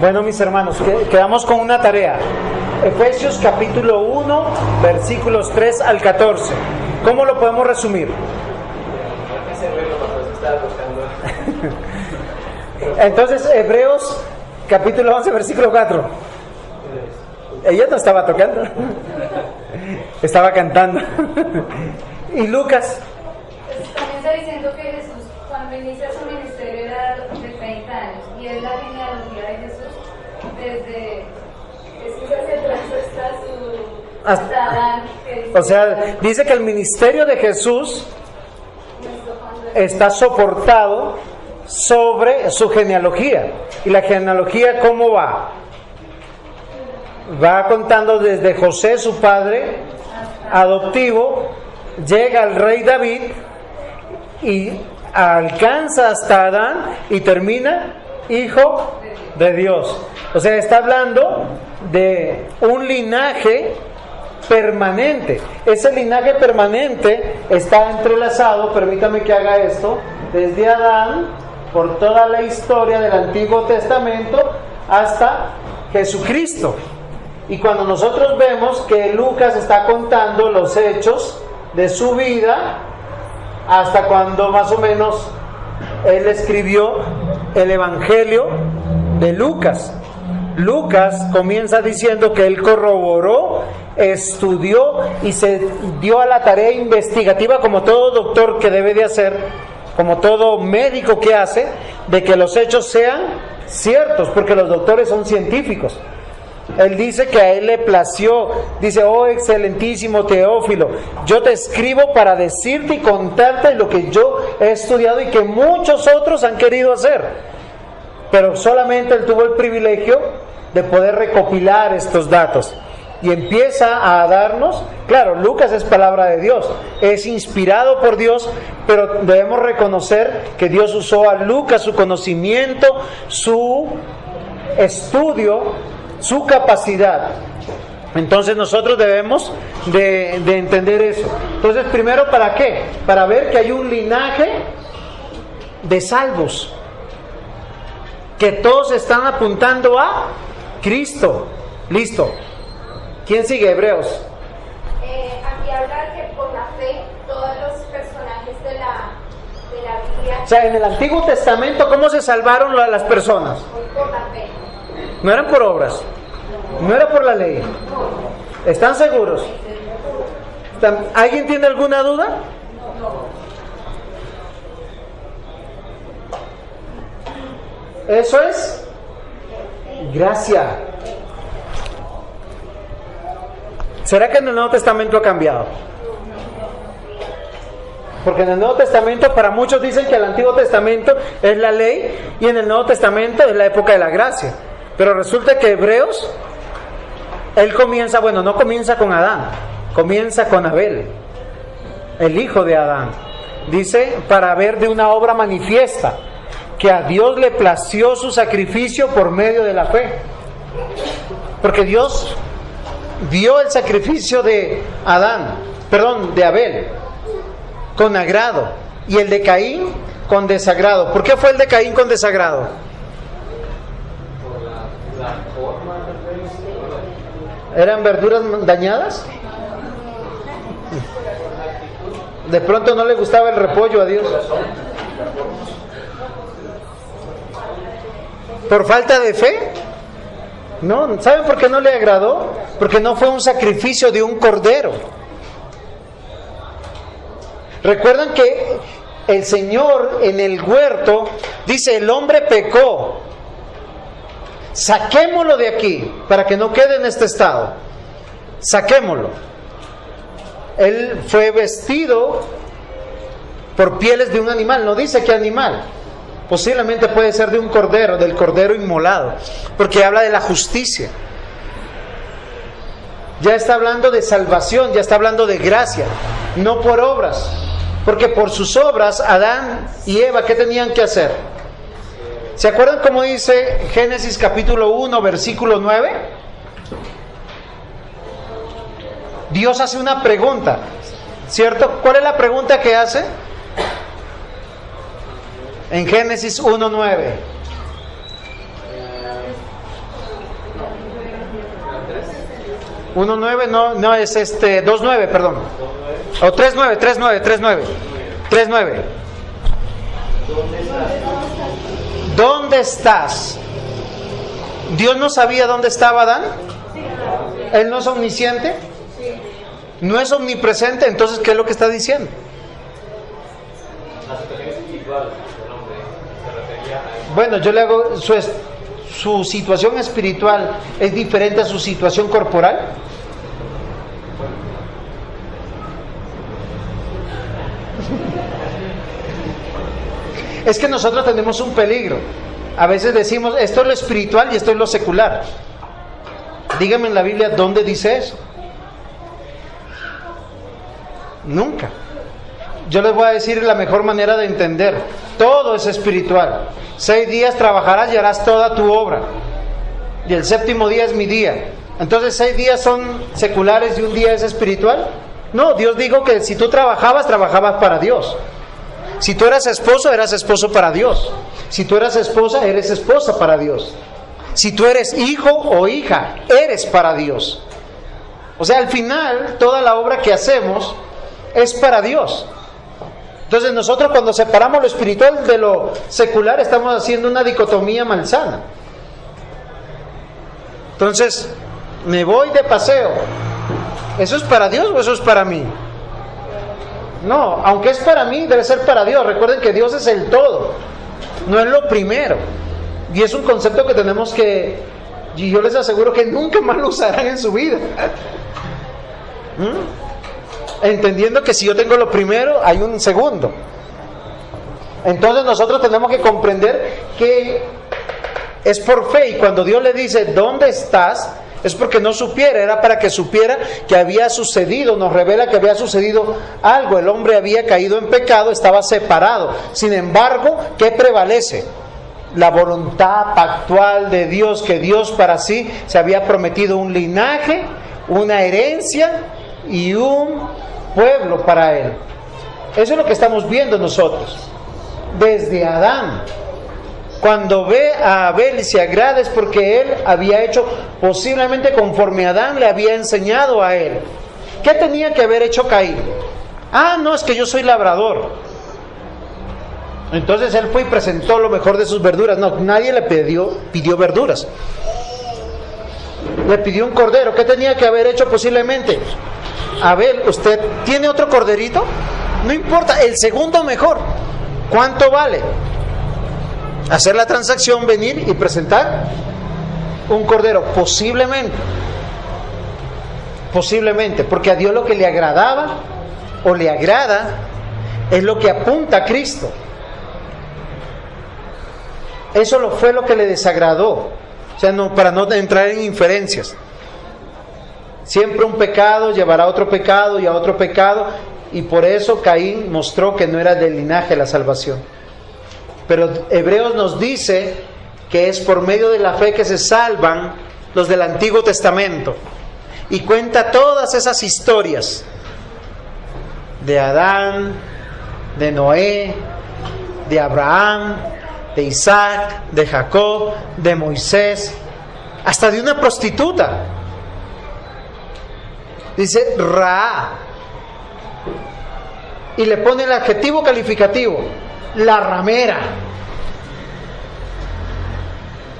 Bueno, mis hermanos, quedamos con una tarea. Efesios capítulo 1, versículos 3 al 14. ¿Cómo lo podemos resumir? Entonces, Hebreos capítulo 11, versículo 4. Ella no estaba tocando, estaba cantando. ¿Y Lucas? También está diciendo que Jesús, cuando inicia su ministerio, era de 30 años, y es la genealogía de Jesús desde Jesús hacia atrás hasta Adán. O sea, dice que el ministerio de Jesús está soportado sobre su genealogía. ¿Y la genealogía cómo va? Va contando desde José, su padre adoptivo, llega al rey David y alcanza hasta Adán y termina hijo de Dios. O sea, está hablando de un linaje permanente. Ese linaje permanente está entrelazado, permítame que haga esto, desde Adán, por toda la historia del Antiguo Testamento hasta Jesucristo. Y cuando nosotros vemos que Lucas está contando los hechos de su vida, hasta cuando más o menos él escribió el Evangelio de Lucas. Lucas comienza diciendo que él corroboró, estudió y se dio a la tarea investigativa, como todo doctor que debe de hacer, como todo médico que hace, de que los hechos sean ciertos, porque los doctores son científicos. Él dice que a él le plació, dice: oh excelentísimo Teófilo, yo te escribo para decirte y contarte lo que yo he estudiado y que muchos otros han querido hacer, pero solamente él tuvo el privilegio de poder recopilar estos datos. Y empieza a darnos, claro, Lucas es palabra de Dios, es inspirado por Dios, pero debemos reconocer que Dios usó a Lucas, su conocimiento, su estudio, su capacidad. Entonces nosotros debemos de entender eso. Entonces, primero, ¿para qué? Para ver que hay un linaje de salvos, que todos están apuntando a Cristo. Listo. ¿Quién sigue? Hebreos. Aquí habla que por la fe todos los personajes de la Biblia. O sea, en el Antiguo Testamento, ¿cómo se salvaron las personas? Por la fe. No eran por obras, no era por la ley. ¿Están seguros? ¿Alguien tiene alguna duda? Eso es gracia. ¿Será que en el Nuevo Testamento ha cambiado? Porque en el Nuevo Testamento, para muchos dicen que el Antiguo Testamento es la ley y en el Nuevo Testamento es la época de la gracia. Pero resulta que Hebreos, él comienza, bueno, no comienza con Adán, comienza con Abel, el hijo de Adán. Dice, para ver de una obra manifiesta, que a Dios le plació su sacrificio por medio de la fe. Porque Dios vio el sacrificio de de Abel, con agrado, y el de Caín con desagrado. ¿Por qué fue el de Caín con desagrado? ¿Eran verduras dañadas? De pronto no le gustaba el repollo a Dios. ¿Por falta de fe? No, ¿saben por qué no le agradó? Porque no fue un sacrificio de un cordero. Recuerdan que el Señor en el huerto dice: el hombre pecó, saquémoslo de aquí para que no quede en este estado, saquémoslo. Él fue vestido por pieles de un animal, no dice qué animal, posiblemente puede ser de un cordero, del cordero inmolado, porque habla de la justicia. Ya está hablando de salvación, ya está hablando de gracia, no por obras, porque por sus obras Adán y Eva, ¿qué tenían que hacer? ¿Se acuerdan cómo dice Génesis capítulo 1, versículo 9? Dios hace una pregunta, ¿cierto? ¿Cuál es la pregunta que hace? En Génesis 1, 9. 1.9, no es 2.9, perdón. O 3.9. ¿Dónde estás? ¿Dios no sabía dónde estaba Adán? ¿Él no es omnisciente? ¿No es omnipresente? Entonces, ¿qué es lo que está diciendo? Bueno, yo le hago su situación espiritual es diferente a su situación corporal. Es que nosotros tenemos un peligro. A veces decimos, esto es lo espiritual y esto es lo secular. Dígame en la Biblia dónde dice eso. Nunca. Yo les voy a decir la mejor manera de entender. Todo es espiritual. 6 días trabajarás y harás toda tu obra. Y el 7º día es mi día. Entonces, 6 días son seculares y un día es espiritual. No, Dios dijo que si tú trabajabas para Dios. Si tú eras esposo para Dios. Si tú eras esposa, eres esposa para Dios. Si tú eres hijo o hija, eres para Dios. O sea, al final, toda la obra que hacemos es para Dios. Entonces nosotros cuando separamos lo espiritual de lo secular, estamos haciendo una dicotomía malsana. Entonces, me voy de paseo. ¿Eso es para Dios o eso es para mí? No, aunque es para mí, debe ser para Dios. Recuerden que Dios es el todo, no es lo primero. Y es un concepto que tenemos que, y yo les aseguro que nunca más lo usarán en su vida. Entendiendo que si yo tengo lo primero, hay un segundo. Entonces nosotros tenemos que comprender que es por fe. Y cuando Dios le dice, ¿dónde estás?, es porque no supiera, era para que supiera que había sucedido, nos revela que había sucedido algo, el hombre había caído en pecado, estaba separado. Sin embargo, ¿qué prevalece? La voluntad pactual de Dios, que Dios para sí se había prometido un linaje, una herencia y un pueblo para él. Eso es lo que estamos viendo nosotros. Desde Adán, cuando ve a Abel y se agrada, es porque él había hecho posiblemente conforme Adán le había enseñado a él. ¿Qué tenía que haber hecho Caín? No, es que yo soy labrador. Entonces él fue y presentó lo mejor de sus verduras. No, nadie le pidió verduras. Le pidió un cordero. ¿Qué tenía que haber hecho posiblemente? Abel, ¿usted tiene otro corderito? No importa, el segundo mejor. ¿Cuánto vale? Hacer la transacción, venir y presentar un cordero. Posiblemente, porque a Dios lo que le agradaba o le agrada es lo que apunta a Cristo. Eso fue lo que le desagradó. O sea, para no entrar en inferencias. Siempre un pecado llevará a otro pecado y a otro pecado, y por eso Caín mostró que no era del linaje de la salvación. Pero Hebreos nos dice que es por medio de la fe que se salvan los del Antiguo Testamento. Y cuenta todas esas historias de Adán, de Noé, de Abraham, de Isaac, de Jacob, de Moisés, hasta de una prostituta. Dice Ra, y le pone el adjetivo calificativo, la ramera.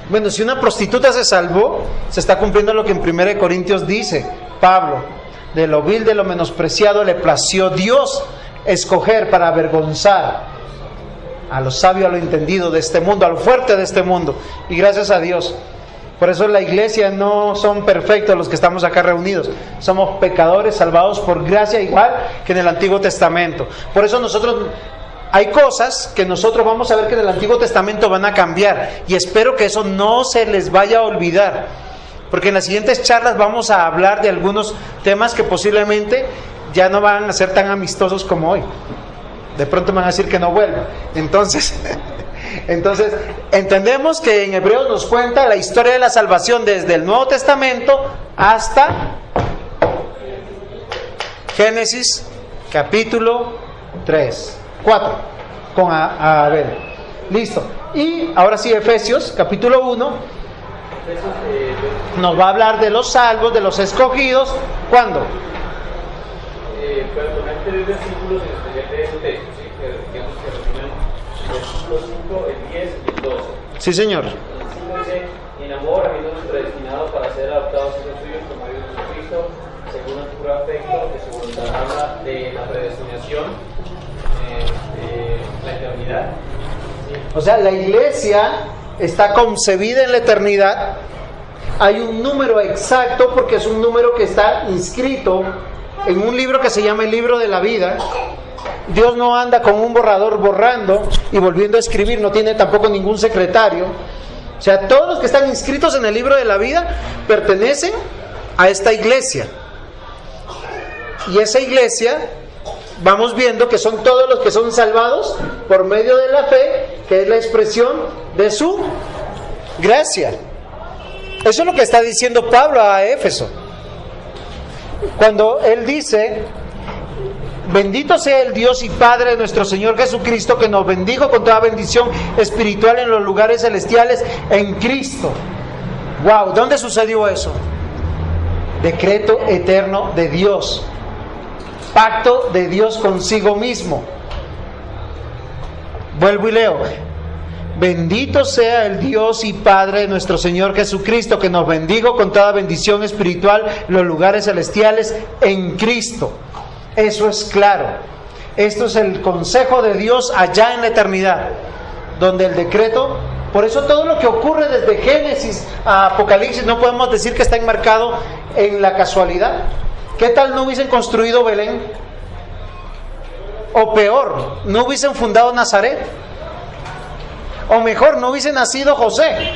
Bueno, si una prostituta se salvó, se está cumpliendo lo que en 1 Corintios dice Pablo: de lo vil, de lo menospreciado le plació Dios escoger para avergonzar a lo sabio, a lo entendido de este mundo, a lo fuerte de este mundo. Y gracias a Dios. Por eso la iglesia no son perfectos los que estamos acá reunidos. Somos pecadores salvados por gracia, igual que en el Antiguo Testamento. Por eso hay cosas que nosotros vamos a ver que en el Antiguo Testamento van a cambiar, y espero que eso no se les vaya a olvidar, porque en las siguientes charlas vamos a hablar de algunos temas que posiblemente ya no van a ser tan amistosos como hoy. De pronto me van a decir que no vuelvo. Entonces entendemos que en Hebreos nos cuenta la historia de la salvación desde el Nuevo Testamento hasta Génesis capítulo 4 con Abel. Listo. Y ahora sí, Efesios capítulo 1. Efesios Nos va a hablar de los salvos, de los escogidos. ¿Cuándo? Para poner 3 versículos en especial de ese texto, ¿sí? que resumen el versículo 5, el 10 y el 12. Sí, señor. El 5 dice: en amor, habiéndonos predestinado para ser adoptados hijos suyos por medio de Jesucristo, según el puro afecto de su voluntad. Habla de la predestinación, de la eternidad. ¿Sí? O sea, la iglesia está concebida en la eternidad. Hay un número exacto porque es un número que está inscrito en un libro que se llama el libro de la vida. Dios no anda con un borrador borrando y volviendo a escribir, no tiene tampoco ningún secretario. O sea, todos los que están inscritos en el libro de la vida pertenecen a esta iglesia. Y esa iglesia, vamos viendo que son todos los que son salvados por medio de la fe, que es la expresión de su gracia. Eso es lo que está diciendo Pablo a Éfeso. Cuando él dice: bendito sea el Dios y Padre de nuestro Señor Jesucristo, que nos bendijo con toda bendición espiritual en los lugares celestiales en Cristo. Wow, ¿dónde sucedió eso? Decreto eterno de Dios. Pacto de Dios consigo mismo. Vuelvo y leo: bendito sea el Dios y Padre de nuestro Señor Jesucristo, que nos bendijo con toda bendición espiritual en los lugares celestiales en Cristo. Eso es claro. Esto es el consejo de Dios allá en la eternidad, donde el decreto, por eso todo lo que ocurre desde Génesis a Apocalipsis no podemos decir que está enmarcado en la casualidad. ¿Qué tal no hubiesen construido Belén? O peor, no hubiesen fundado Nazaret. O mejor, no hubiese nacido José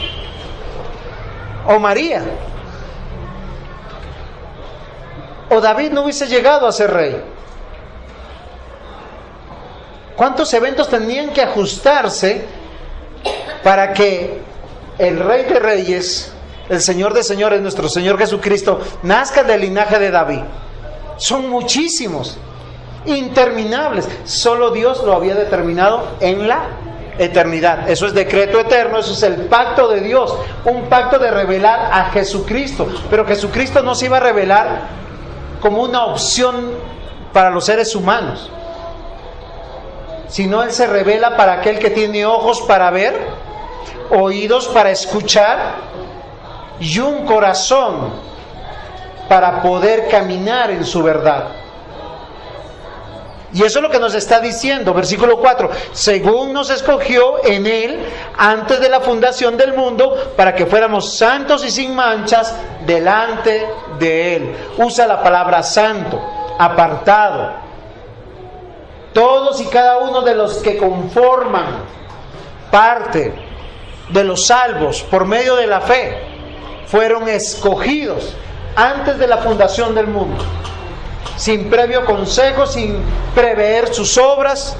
o María, o David no hubiese llegado a ser rey. ¿Cuántos eventos tenían que ajustarse para que el Rey de Reyes, el Señor de Señores, nuestro Señor Jesucristo, nazca del linaje de David? Son muchísimos, interminables. Solo Dios lo había determinado en la eternidad. Eso es decreto eterno, eso es el pacto de Dios, un pacto de revelar a Jesucristo. Pero Jesucristo no se iba a revelar como una opción para los seres humanos, sino Él se revela para aquel que tiene ojos para ver, oídos para escuchar y un corazón para poder caminar en su verdad. Y eso es lo que nos está diciendo, versículo 4: según nos escogió en Él antes de la fundación del mundo, para que fuéramos santos y sin manchas delante de Él. Usa la palabra santo, apartado. Todos y cada uno de los que conforman parte de los salvos por medio de la fe fueron escogidos antes de la fundación del mundo, sin previo consejo, sin prever sus obras.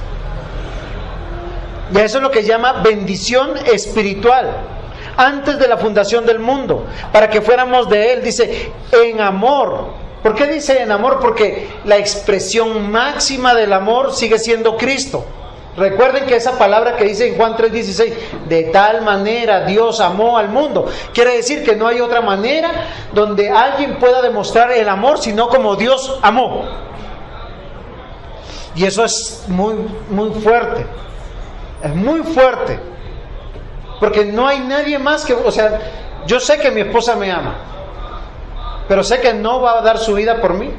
Y eso es lo que llama bendición espiritual, antes de la fundación del mundo, para que fuéramos de Él. Dice, en amor. ¿Por qué dice en amor? Porque la expresión máxima del amor sigue siendo Cristo. Recuerden que esa palabra que dice en Juan 3:16, de tal manera Dios amó al mundo, quiere decir que no hay otra manera donde alguien pueda demostrar el amor sino como Dios amó. Y eso es muy, muy fuerte. Es muy fuerte. Porque no hay nadie más que... O sea, yo sé que mi esposa me ama, pero sé que no va a dar su vida por mí,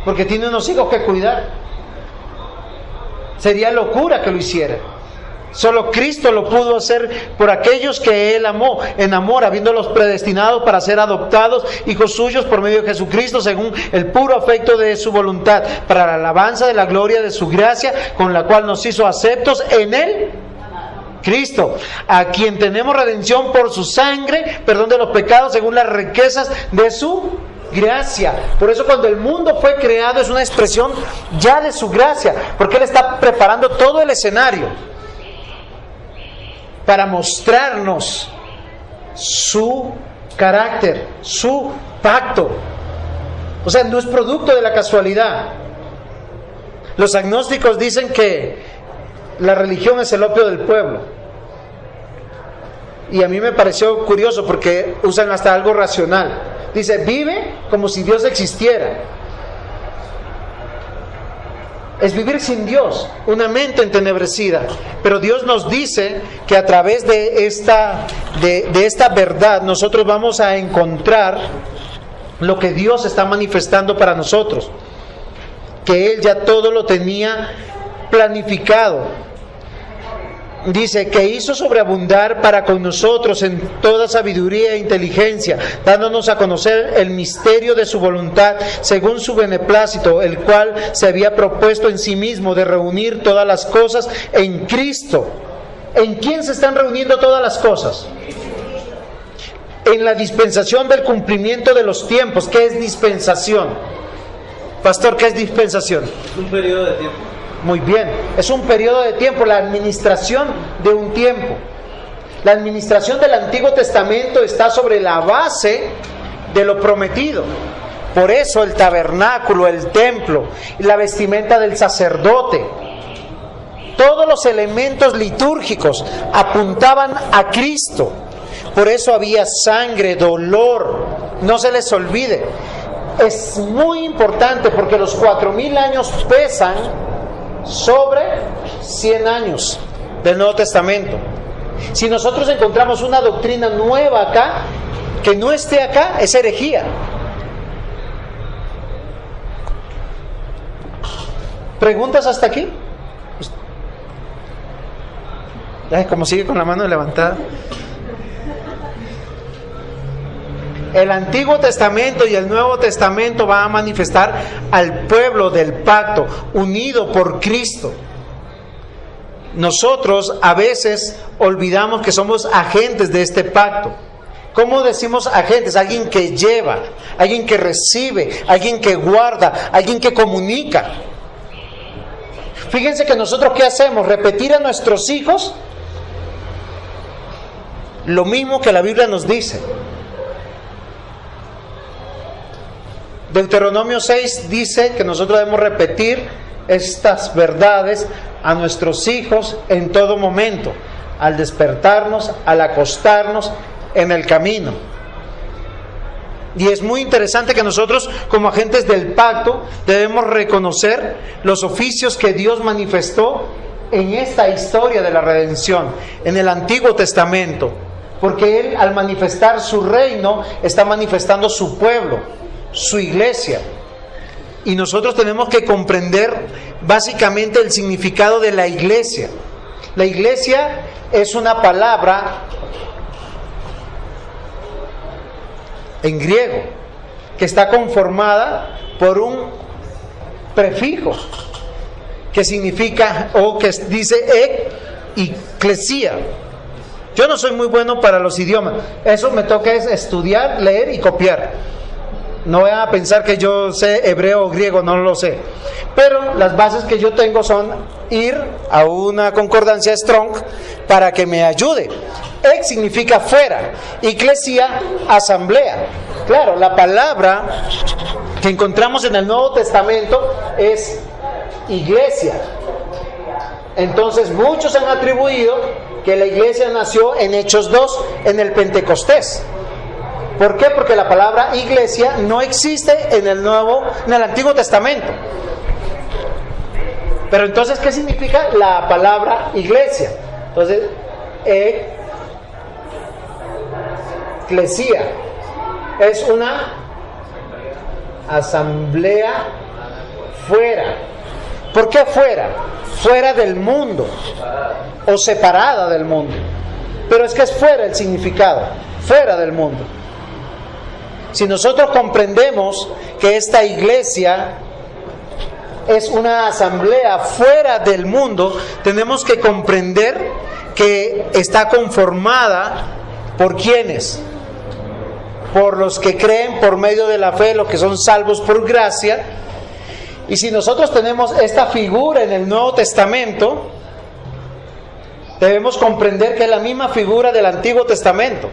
porque tiene unos hijos que cuidar. Sería locura que lo hiciera. Solo Cristo lo pudo hacer por aquellos que Él amó, en amor, habiéndolos predestinados para ser adoptados hijos suyos por medio de Jesucristo, según el puro afecto de su voluntad, para la alabanza de la gloria de su gracia, con la cual nos hizo aceptos en Él, Cristo, a quien tenemos redención por su sangre, perdón de los pecados, según las riquezas de su gracia. Por eso cuando el mundo fue creado es una expresión ya de su gracia, porque Él está preparando todo el escenario para mostrarnos su carácter, su pacto. O sea, no es producto de la casualidad. Los agnósticos dicen que la religión es el opio del pueblo. Y a mí me pareció curioso porque usan hasta algo racional. Dice, vive como si Dios existiera. Es vivir sin Dios, una mente entenebrecida. Pero Dios nos dice que a través de esta verdad nosotros vamos a encontrar lo que Dios está manifestando para nosotros. Que Él ya todo lo tenía planificado. Dice que hizo sobreabundar para con nosotros en toda sabiduría e inteligencia, dándonos a conocer el misterio de su voluntad, según su beneplácito, el cual se había propuesto en sí mismo de reunir todas las cosas en Cristo. ¿En quién se están reuniendo todas las cosas? En la dispensación del cumplimiento de los tiempos. ¿Qué es dispensación? Pastor, ¿qué es dispensación? Un periodo de tiempo. Muy bien, es un periodo de tiempo, la administración de un tiempo. La administración del Antiguo Testamento está sobre la base de lo prometido. Por eso el tabernáculo, el templo, la vestimenta del sacerdote, todos los elementos litúrgicos apuntaban a Cristo. Por eso había sangre, dolor, no se les olvide. Es muy importante porque los 4000 años pesan sobre 100 años del Nuevo Testamento. Si nosotros encontramos una doctrina nueva acá, que no esté acá, es herejía. ¿Preguntas hasta aquí? Ay, como sigue con la mano levantada. El Antiguo Testamento y el Nuevo Testamento van a manifestar al pueblo del pacto, unido por Cristo. Nosotros a veces olvidamos que somos agentes de este pacto. ¿Cómo decimos agentes? Alguien que lleva, alguien que recibe, alguien que guarda, alguien que comunica. Fíjense que nosotros ¿qué hacemos? Repetir a nuestros hijos lo mismo que la Biblia nos dice. Deuteronomio 6 dice que nosotros debemos repetir estas verdades a nuestros hijos en todo momento, al despertarnos, al acostarnos, en el camino. Y es muy interesante que nosotros, como agentes del pacto, debemos reconocer los oficios que Dios manifestó en esta historia de la redención, en el Antiguo Testamento, porque Él, al manifestar su reino, está manifestando su pueblo, su iglesia. Y nosotros tenemos que comprender básicamente el significado de la iglesia. La iglesia es una palabra en griego que está conformada por un prefijo que significa, o que dice eclesia. Yo no soy muy bueno para los idiomas, eso me toca es estudiar, leer y copiar. No vayan a pensar que yo sé hebreo o griego, no lo sé. Pero las bases que yo tengo son ir a una concordancia Strong para que me ayude. Ex significa fuera, eclesia, asamblea. Claro, la palabra que encontramos en el Nuevo Testamento es iglesia. Entonces muchos han atribuido que la iglesia nació en Hechos 2, en el Pentecostés. ¿Por qué? Porque la palabra iglesia no existe en el Antiguo Testamento. Pero entonces, ¿qué significa la palabra iglesia? Entonces, eclesia es una asamblea fuera. ¿Por qué fuera? Fuera del mundo o separada del mundo. Pero es que es fuera el significado, fuera del mundo. Si nosotros comprendemos que esta iglesia es una asamblea fuera del mundo, tenemos que comprender que está conformada por ¿quiénes? Por los que creen por medio de la fe, los que son salvos por gracia. Y si nosotros tenemos esta figura en el Nuevo Testamento, debemos comprender que es la misma figura del Antiguo Testamento.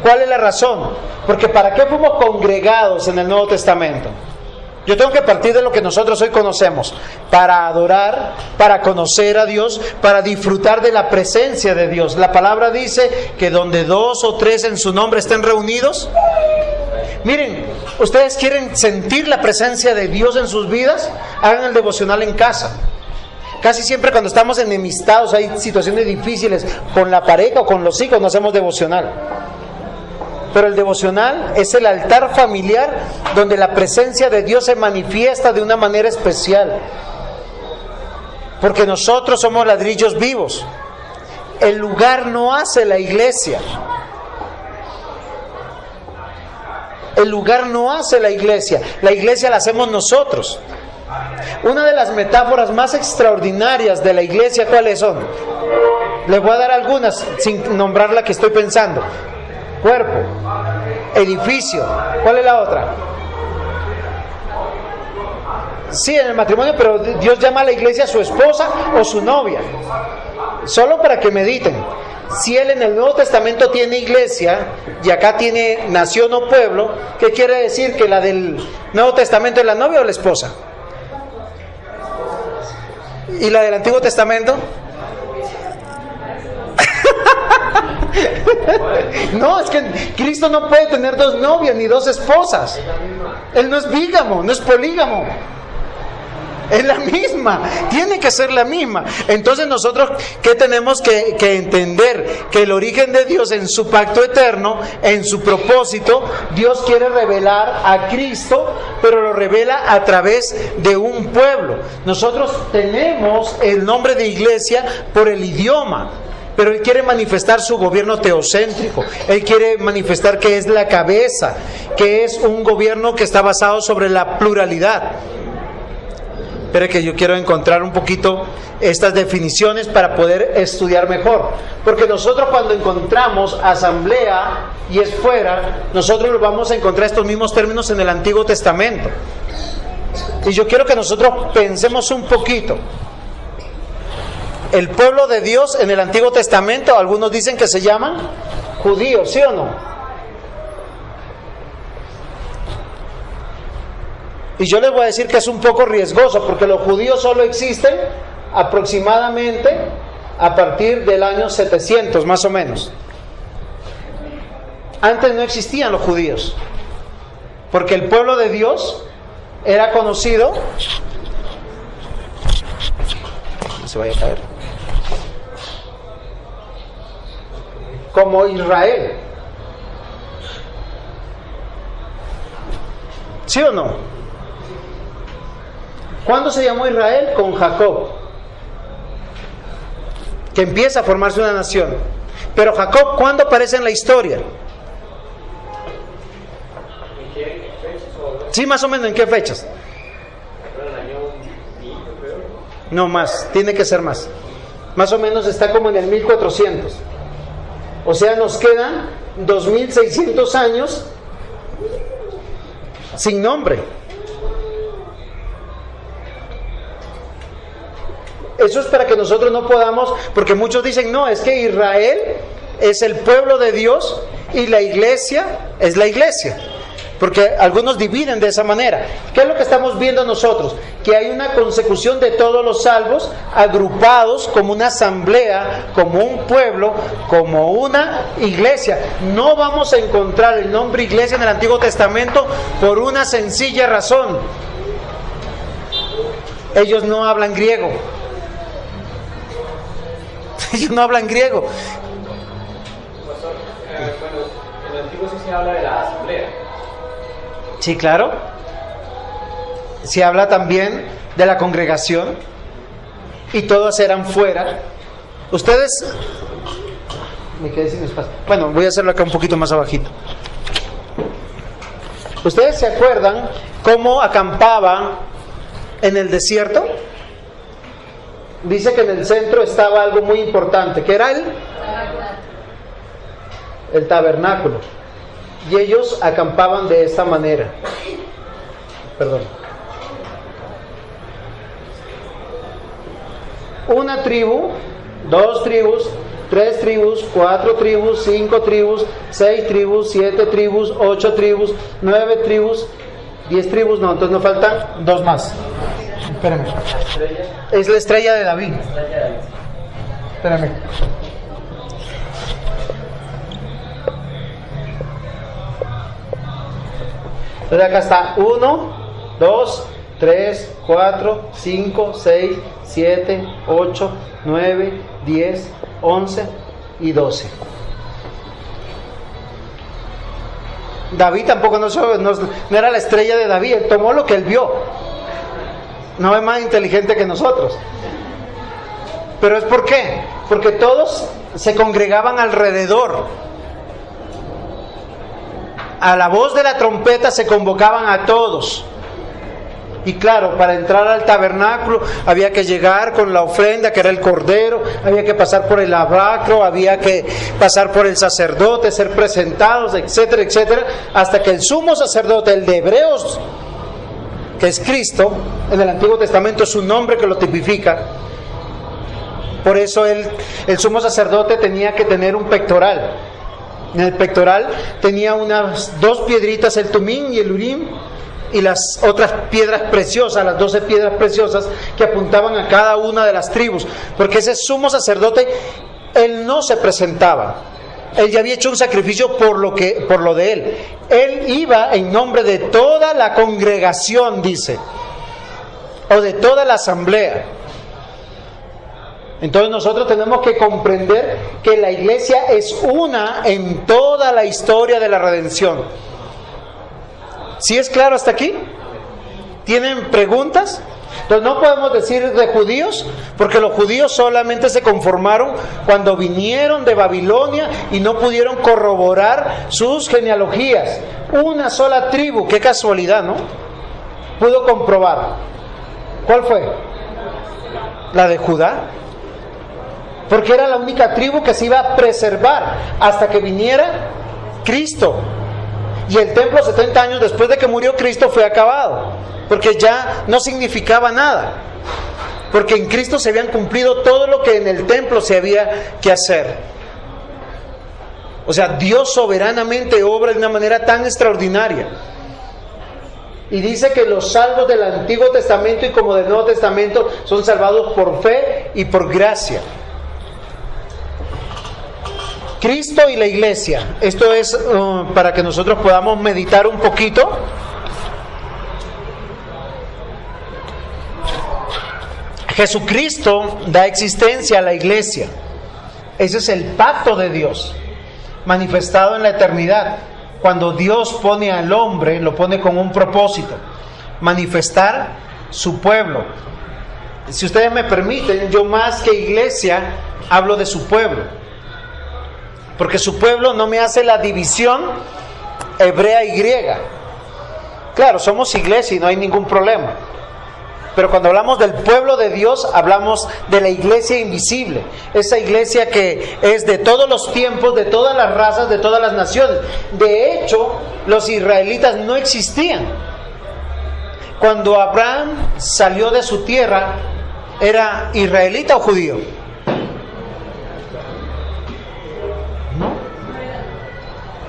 ¿Cuál es la razón? Porque ¿para qué fuimos congregados en el Nuevo Testamento? Yo tengo que partir de lo que nosotros hoy conocemos para adorar, para conocer a Dios, para disfrutar de la presencia de Dios. La palabra dice que donde 2 o 3 en su nombre estén reunidos. Miren, ustedes quieren sentir la presencia de Dios en sus vidas, hagan el devocional en casa. Casi siempre cuando estamos enemistados, hay situaciones difíciles con la pareja o con los hijos, no hacemos devocional. Pero el devocional es el altar familiar donde la presencia de Dios se manifiesta de una manera especial. Porque nosotros somos ladrillos vivos. El lugar no hace la iglesia. El lugar no hace la iglesia la hacemos nosotros. Una de las metáforas más extraordinarias de la iglesia, ¿cuáles son? Les voy a dar algunas sin nombrar la que estoy pensando. Cuerpo, edificio, ¿cuál es la otra? Sí, en el matrimonio, pero Dios llama a la iglesia su esposa o su novia. Solo para que mediten. Si Él en el Nuevo Testamento tiene iglesia y acá tiene nación o pueblo, ¿qué quiere decir? ¿Que la del Nuevo Testamento es la novia o la esposa? ¿Y la del Antiguo Testamento? No, es que Cristo no puede tener 2 novias ni 2 esposas. Él no es bígamo, no es polígamo. Es la misma, tiene que ser la misma. Entonces nosotros, ¿qué tenemos que entender? Que el origen de Dios en su pacto eterno, en su propósito, Dios quiere revelar a Cristo, pero lo revela a través de un pueblo. Nosotros tenemos el nombre de iglesia por el idioma, pero Él quiere manifestar su gobierno teocéntrico. Él quiere manifestar que es la cabeza, que es un gobierno que está basado sobre la pluralidad. Pero que yo quiero encontrar un poquito estas definiciones para poder estudiar mejor. Porque nosotros cuando encontramos asamblea y es fuera, nosotros vamos a encontrar estos mismos términos en el Antiguo Testamento. Y yo quiero que nosotros pensemos un poquito. El pueblo de Dios en el Antiguo Testamento, algunos dicen que se llaman judíos, ¿sí o no? Y yo les voy a decir que es un poco riesgoso, porque los judíos solo existen aproximadamente a partir del año 700, más o menos. Antes no existían los judíos, porque el pueblo de Dios era conocido... No se vaya a caer. Como Israel. ¿Sí o no? ¿Cuándo se llamó Israel? Con Jacob, que empieza a formarse una nación. Pero Jacob, ¿cuándo aparece en la historia? Sí, más o menos, ¿en qué fechas? No más, tiene que ser más. Más o menos está como en el 1400. O sea, nos quedan 2600 años sin nombre. Eso es para que nosotros no podamos, porque muchos dicen, no, es que Israel es el pueblo de Dios y la iglesia es la iglesia. Porque algunos dividen de esa manera. ¿Qué es lo que estamos viendo nosotros? Que hay una consecución de todos los salvos agrupados como una asamblea, como un pueblo, como una iglesia. No vamos a encontrar el nombre iglesia en el Antiguo Testamento por una sencilla razón. Ellos no hablan griego. Ellos no hablan griego. Pastor, bueno, en el Antiguo sí se habla de la asamblea. Sí, claro. Se habla también de la congregación y todos eran fuera. Ustedes... Me quedé sin espacio. Bueno, voy a hacerlo acá un poquito más abajito. ¿Ustedes se acuerdan cómo acampaban en el desierto? Dice que en el centro estaba algo muy importante, que era el tabernáculo. Y ellos acampaban de esta manera. Perdón. Una tribu, 2 tribus, 3 tribus, 4 tribus, 5 tribus, 6 tribus, 7 tribus, 8 tribus, 9 tribus. 10 tribus, no, entonces nos faltan 2 más. Espérame. Es la estrella de David. Espérame. Entonces acá está 1, 2, 3, 4, 5, 6, 7, 8, 9, 10, 11 y 12. David tampoco no era la estrella de David, él tomó lo que él vio. No es más inteligente que nosotros. Pero es ¿por qué? Porque todos se congregaban alrededor. A la voz de la trompeta se convocaban a todos. Y claro, para entrar al tabernáculo había que llegar con la ofrenda que era el cordero, había que pasar por el lavacro, había que pasar por el sacerdote, ser presentados, etcétera, etcétera, hasta que el sumo sacerdote, el de Hebreos, que es Cristo, en el Antiguo Testamento es un nombre que lo tipifica. Por eso el sumo sacerdote tenía que tener un pectoral. En el pectoral tenía unas 2 piedritas, el tumín y el urim, y las otras piedras preciosas, las 12 piedras preciosas que apuntaban a cada una de las tribus, porque ese sumo sacerdote, él no se presentaba, él ya había hecho un sacrificio por lo de él. Él iba en nombre de toda la congregación, dice, o de toda la asamblea. Entonces nosotros tenemos que comprender que la iglesia es una en toda la historia de la redención. ¿Sí es claro hasta aquí? ¿Tienen preguntas? Entonces no podemos decir de judíos, porque los judíos solamente se conformaron cuando vinieron de Babilonia y no pudieron corroborar sus genealogías. Una sola tribu, qué casualidad, ¿no? Pudo comprobar. ¿Cuál fue? La de Judá. Porque era la única tribu que se iba a preservar hasta que viniera Cristo. Y el templo 70 años después de que murió Cristo fue acabado, porque ya no significaba nada, porque en Cristo se habían cumplido todo lo que en el templo se había que hacer. O sea, Dios soberanamente obra de una manera tan extraordinaria. Y dice que los salvos del Antiguo Testamento y como del Nuevo Testamento son salvados por fe y por gracia. Cristo y la iglesia. Esto es para que nosotros podamos meditar un poquito. Jesucristo da existencia a la iglesia. Ese es el pacto de Dios, manifestado en la eternidad. Cuando Dios pone al hombre, lo pone con un propósito: manifestar su pueblo. Si ustedes me permiten, yo más que iglesia hablo de su pueblo. Porque su pueblo no me hace la división hebrea y griega. Claro, somos iglesia y no hay ningún problema. Pero cuando hablamos del pueblo de Dios, hablamos de la iglesia invisible. Esa iglesia que es de todos los tiempos, de todas las razas, de todas las naciones. De hecho, los israelitas no existían. Cuando Abraham salió de su tierra, ¿era israelita o judío?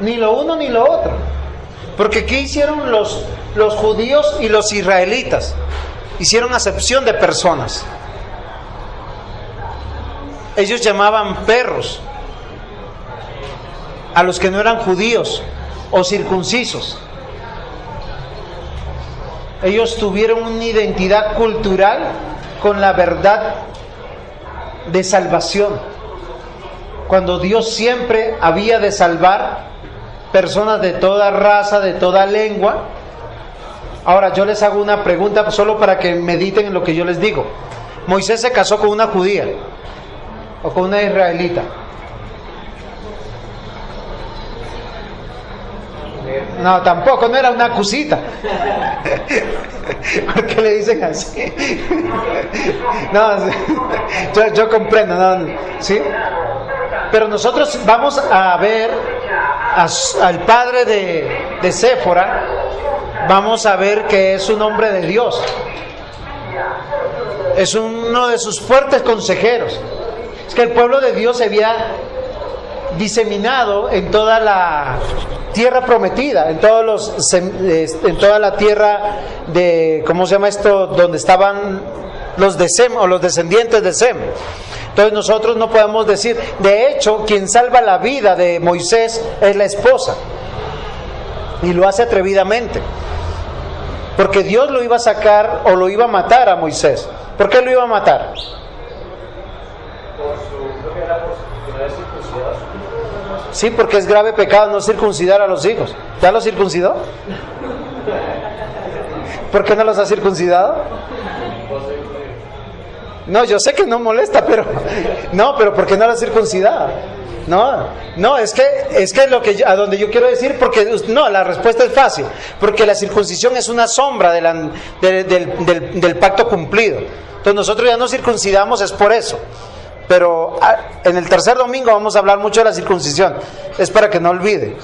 Ni lo uno ni lo otro. Porque ¿qué hicieron los judíos y los israelitas? Hicieron acepción de personas. Ellos llamaban perros a los que no eran judíos o circuncisos. Ellos tuvieron una identidad cultural con la verdad de salvación, cuando Dios siempre había de salvar personas de toda raza, de toda lengua. Ahora yo les hago una pregunta solo para que mediten en lo que yo les digo. ¿Moisés se casó con una judía o con una israelita? No, tampoco, no era una cusita. ¿Por qué le dicen así? No, yo comprendo, ¿no? ¿Sí? Pero nosotros vamos a ver al padre de Séfora, vamos a ver que es un hombre de Dios. Es uno de sus fuertes consejeros. Es que el pueblo de Dios se había diseminado en toda la tierra prometida, en toda la tierra de, ¿cómo se llama esto? Donde estaban los de Sem o los descendientes de Sem. Entonces nosotros no podemos decir, de hecho, quien salva la vida de Moisés es la esposa. Y lo hace atrevidamente. Porque Dios lo iba a sacar o lo iba a matar a Moisés. ¿Por qué lo iba a matar? Sí, porque es grave pecado no circuncidar a los hijos. ¿Ya los circuncidó? ¿Por qué no los ha circuncidado? No, yo sé que no molesta, pero ¿por qué no los ha circuncidado? No, es que lo que a donde yo quiero decir, porque no, la respuesta es fácil, porque la circuncisión es una sombra del pacto cumplido. Entonces nosotros ya no circuncidamos, es por eso. Pero en el tercer domingo vamos a hablar mucho de la circuncisión, es para que no olvide.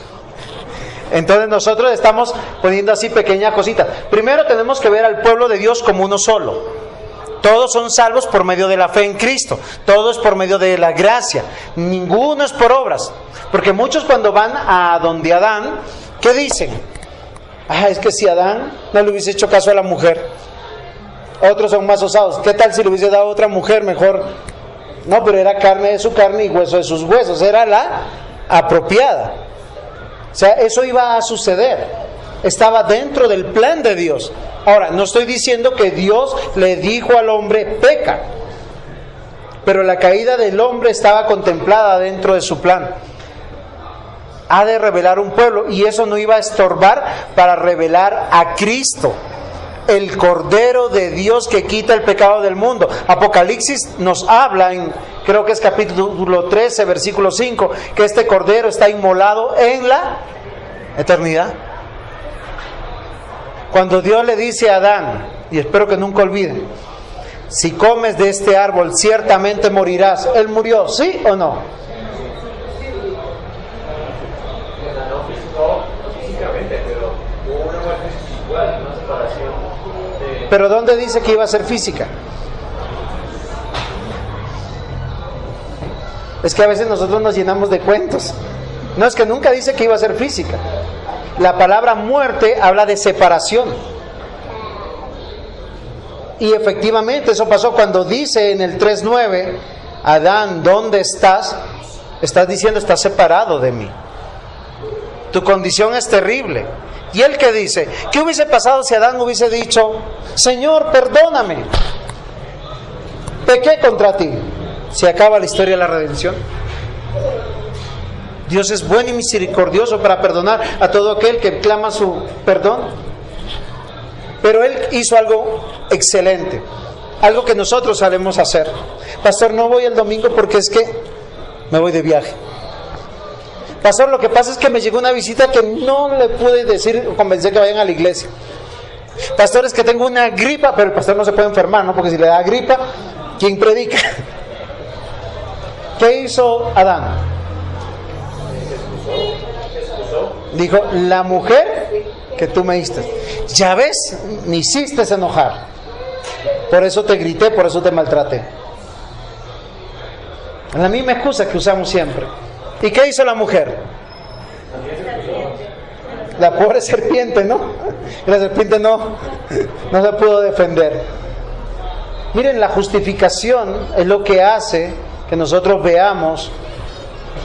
Entonces nosotros estamos poniendo así pequeñas cositas. Primero tenemos que ver al pueblo de Dios como uno solo. Todos son salvos por medio de la fe en Cristo. Todo es por medio de la gracia. Ninguno es por obras. Porque muchos cuando van a donde Adán, ¿qué dicen? Es que si Adán no le hubiese hecho caso a la mujer. Otros son más osados. ¿Qué tal si le hubiese dado a otra mujer mejor? No, pero era carne de su carne y hueso de sus huesos. Era la apropiada. O sea, eso iba a suceder. Estaba dentro del plan de Dios. Ahora, no estoy diciendo que Dios le dijo al hombre, peca. Pero la caída del hombre estaba contemplada dentro de su plan. Ha de revelar un pueblo, y eso no iba a estorbar para revelar a Cristo, el Cordero de Dios que quita el pecado del mundo. Apocalipsis nos habla en, creo que es capítulo 13, versículo 5, que este Cordero está inmolado en la eternidad. Cuando Dios le dice a Adán, y espero que nunca olviden, si comes de este árbol ciertamente morirás, él murió, ¿sí o no? No físicamente, pero hubo una muerte espiritual, una separación de... Pero ¿dónde dice que iba a ser física? Es que a veces nosotros nos llenamos de cuentos. No, es que nunca dice que iba a ser física. La palabra muerte habla de separación. Y efectivamente eso pasó cuando dice en el 3:9, Adán, ¿dónde estás? Estás diciendo, estás separado de mí. Tu condición es terrible. ¿Y él qué dice? ¿Qué hubiese pasado si Adán hubiese dicho, Señor, perdóname, pequé contra ti? ¿Se acaba la historia de la redención? Dios es bueno y misericordioso para perdonar a todo aquel que clama su perdón. Pero Él hizo algo excelente, algo que nosotros sabemos hacer. Pastor, no voy el domingo porque es que me voy de viaje. Pastor, lo que pasa es que me llegó una visita que no le pude decir, convencer que vayan a la iglesia. Pastor, es que tengo una gripa, pero el pastor no se puede enfermar, ¿no? Porque si le da gripa, ¿quién predica? ¿Qué hizo Adán? Dijo, la mujer que tú me diste. Ya ves, me hiciste enojar. Por eso te grité, por eso te maltraté. La misma excusa que usamos siempre. ¿Y qué hizo la mujer? La pobre serpiente, ¿no? La serpiente no se pudo defender. Miren, la justificación es lo que hace que nosotros veamos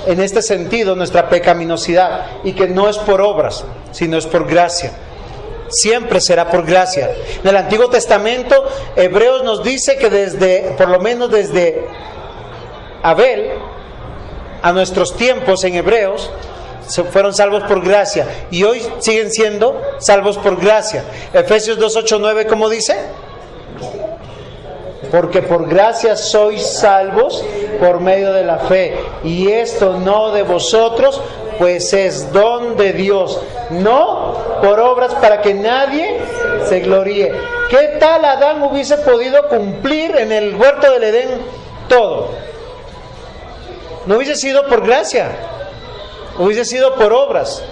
en este sentido nuestra pecaminosidad, y que no es por obras, sino es por gracia. Siempre será por gracia. En el Antiguo Testamento, Hebreos nos dice que por lo menos desde Abel a nuestros tiempos en Hebreos, fueron salvos por gracia, y hoy siguen siendo salvos por gracia. Efesios 2:8-9, ¿cómo dice? Porque por gracia sois salvos por medio de la fe, y esto no de vosotros, pues es don de Dios, no por obras, para que nadie se gloríe. ¿Qué tal Adán hubiese podido cumplir en el huerto del Edén todo? No hubiese sido por gracia, hubiese sido por obras.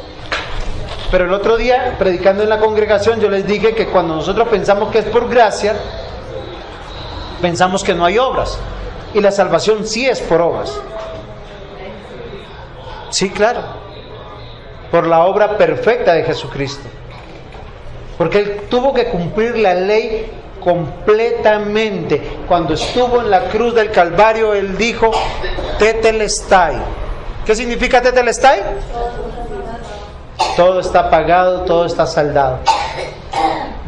Pero el otro día, predicando en la congregación, yo les dije que cuando nosotros pensamos que es por gracia, pensamos que no hay obras, y la salvación sí es por obras. Sí, claro. Por la obra perfecta de Jesucristo. Porque Él tuvo que cumplir la ley completamente. Cuando estuvo en la cruz del Calvario, Él dijo, tetelestai. ¿Qué significa tetelestai? Todo está pagado, todo está saldado.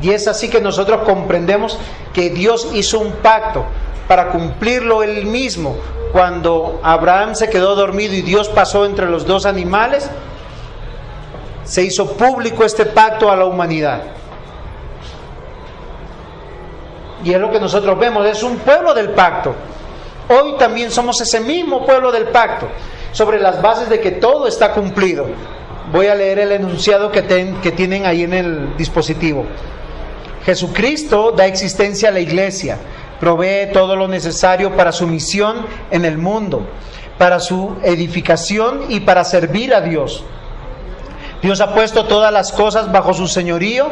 Y es así que nosotros comprendemos que Dios hizo un pacto para cumplirlo Él mismo. Cuando Abraham se quedó dormido y Dios pasó entre los dos animales, se hizo público este pacto a la humanidad. Y es lo que nosotros vemos, es un pueblo del pacto. Hoy también somos ese mismo pueblo del pacto, sobre las bases de que todo está cumplido. Voy a leer el enunciado que tienen ahí en el dispositivo. Jesucristo da existencia a la iglesia, provee todo lo necesario para su misión en el mundo, para su edificación y para servir a Dios. Dios ha puesto todas las cosas bajo su señorío,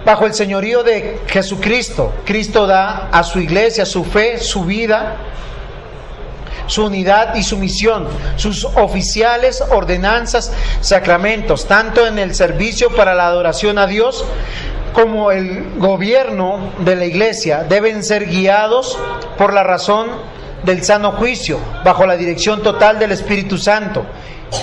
bajo el señorío de Jesucristo. Cristo da a su iglesia su fe, su vida, su unidad y su misión, sus oficiales, ordenanzas, sacramentos, tanto en el servicio para la adoración a Dios como el gobierno de la iglesia, deben ser guiados por la razón del sano juicio, bajo la dirección total del Espíritu Santo,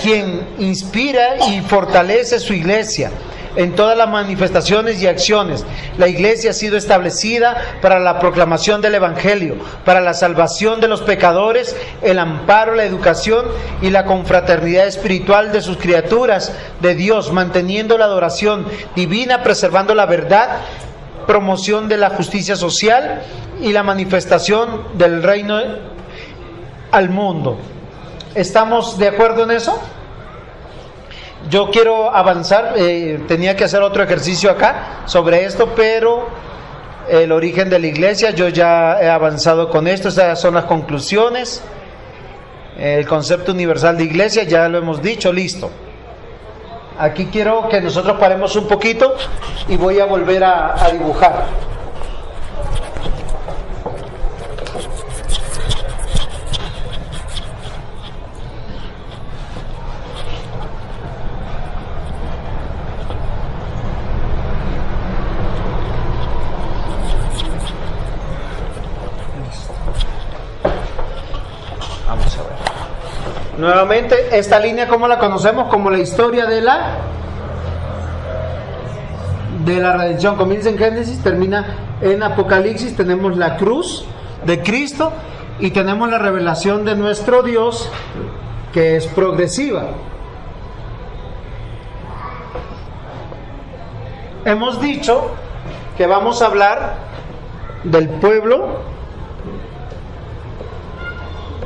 quien inspira y fortalece su iglesia en todas las manifestaciones y acciones. La iglesia ha sido establecida para la proclamación del Evangelio, para la salvación de los pecadores, el amparo, la educación y la confraternidad espiritual de sus criaturas de Dios, manteniendo la adoración divina, preservando la verdad, promoción de la justicia social y la manifestación del reino al mundo. ¿Estamos de acuerdo en eso? Yo quiero avanzar, tenía que hacer otro ejercicio acá sobre esto, pero el origen de la iglesia, yo ya he avanzado con esto, esas son las conclusiones. El concepto universal de iglesia, ya lo hemos dicho, listo. Aquí quiero que nosotros paremos un poquito y voy a volver a dibujar. Nuevamente, esta línea, ¿cómo la conocemos? Como la historia de la redención. Comienza en Génesis, termina en Apocalipsis. Tenemos la cruz de Cristo y tenemos la revelación de nuestro Dios, que es progresiva. Hemos dicho que vamos a hablar del pueblo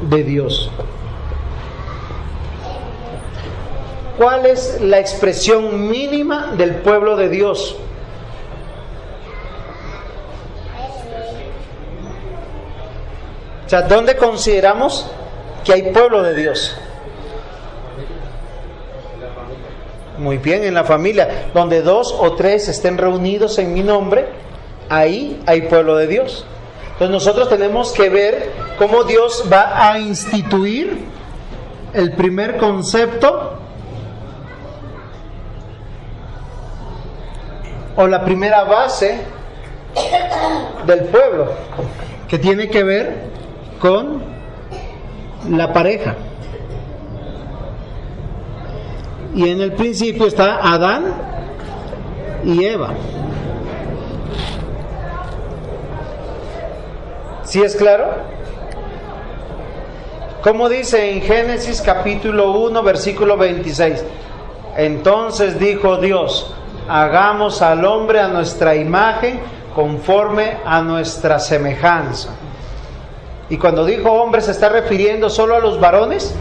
de Dios. ¿Cuál es la expresión mínima del pueblo de Dios? O sea, ¿dónde consideramos que hay pueblo de Dios? Muy bien, en la familia. Donde 2 o 3 estén reunidos en mi nombre, ahí hay pueblo de Dios. Entonces nosotros tenemos que ver cómo Dios va a instituir el primer concepto o la primera base del pueblo, que tiene que ver con la pareja. Y en el principio está Adán y Eva. ¿Sí es claro? Como dice en Génesis capítulo 1 versículo 26, entonces dijo Dios: hagamos al hombre a nuestra imagen, conforme a nuestra semejanza. Y cuando dijo hombre, ¿se está refiriendo solo a los varones?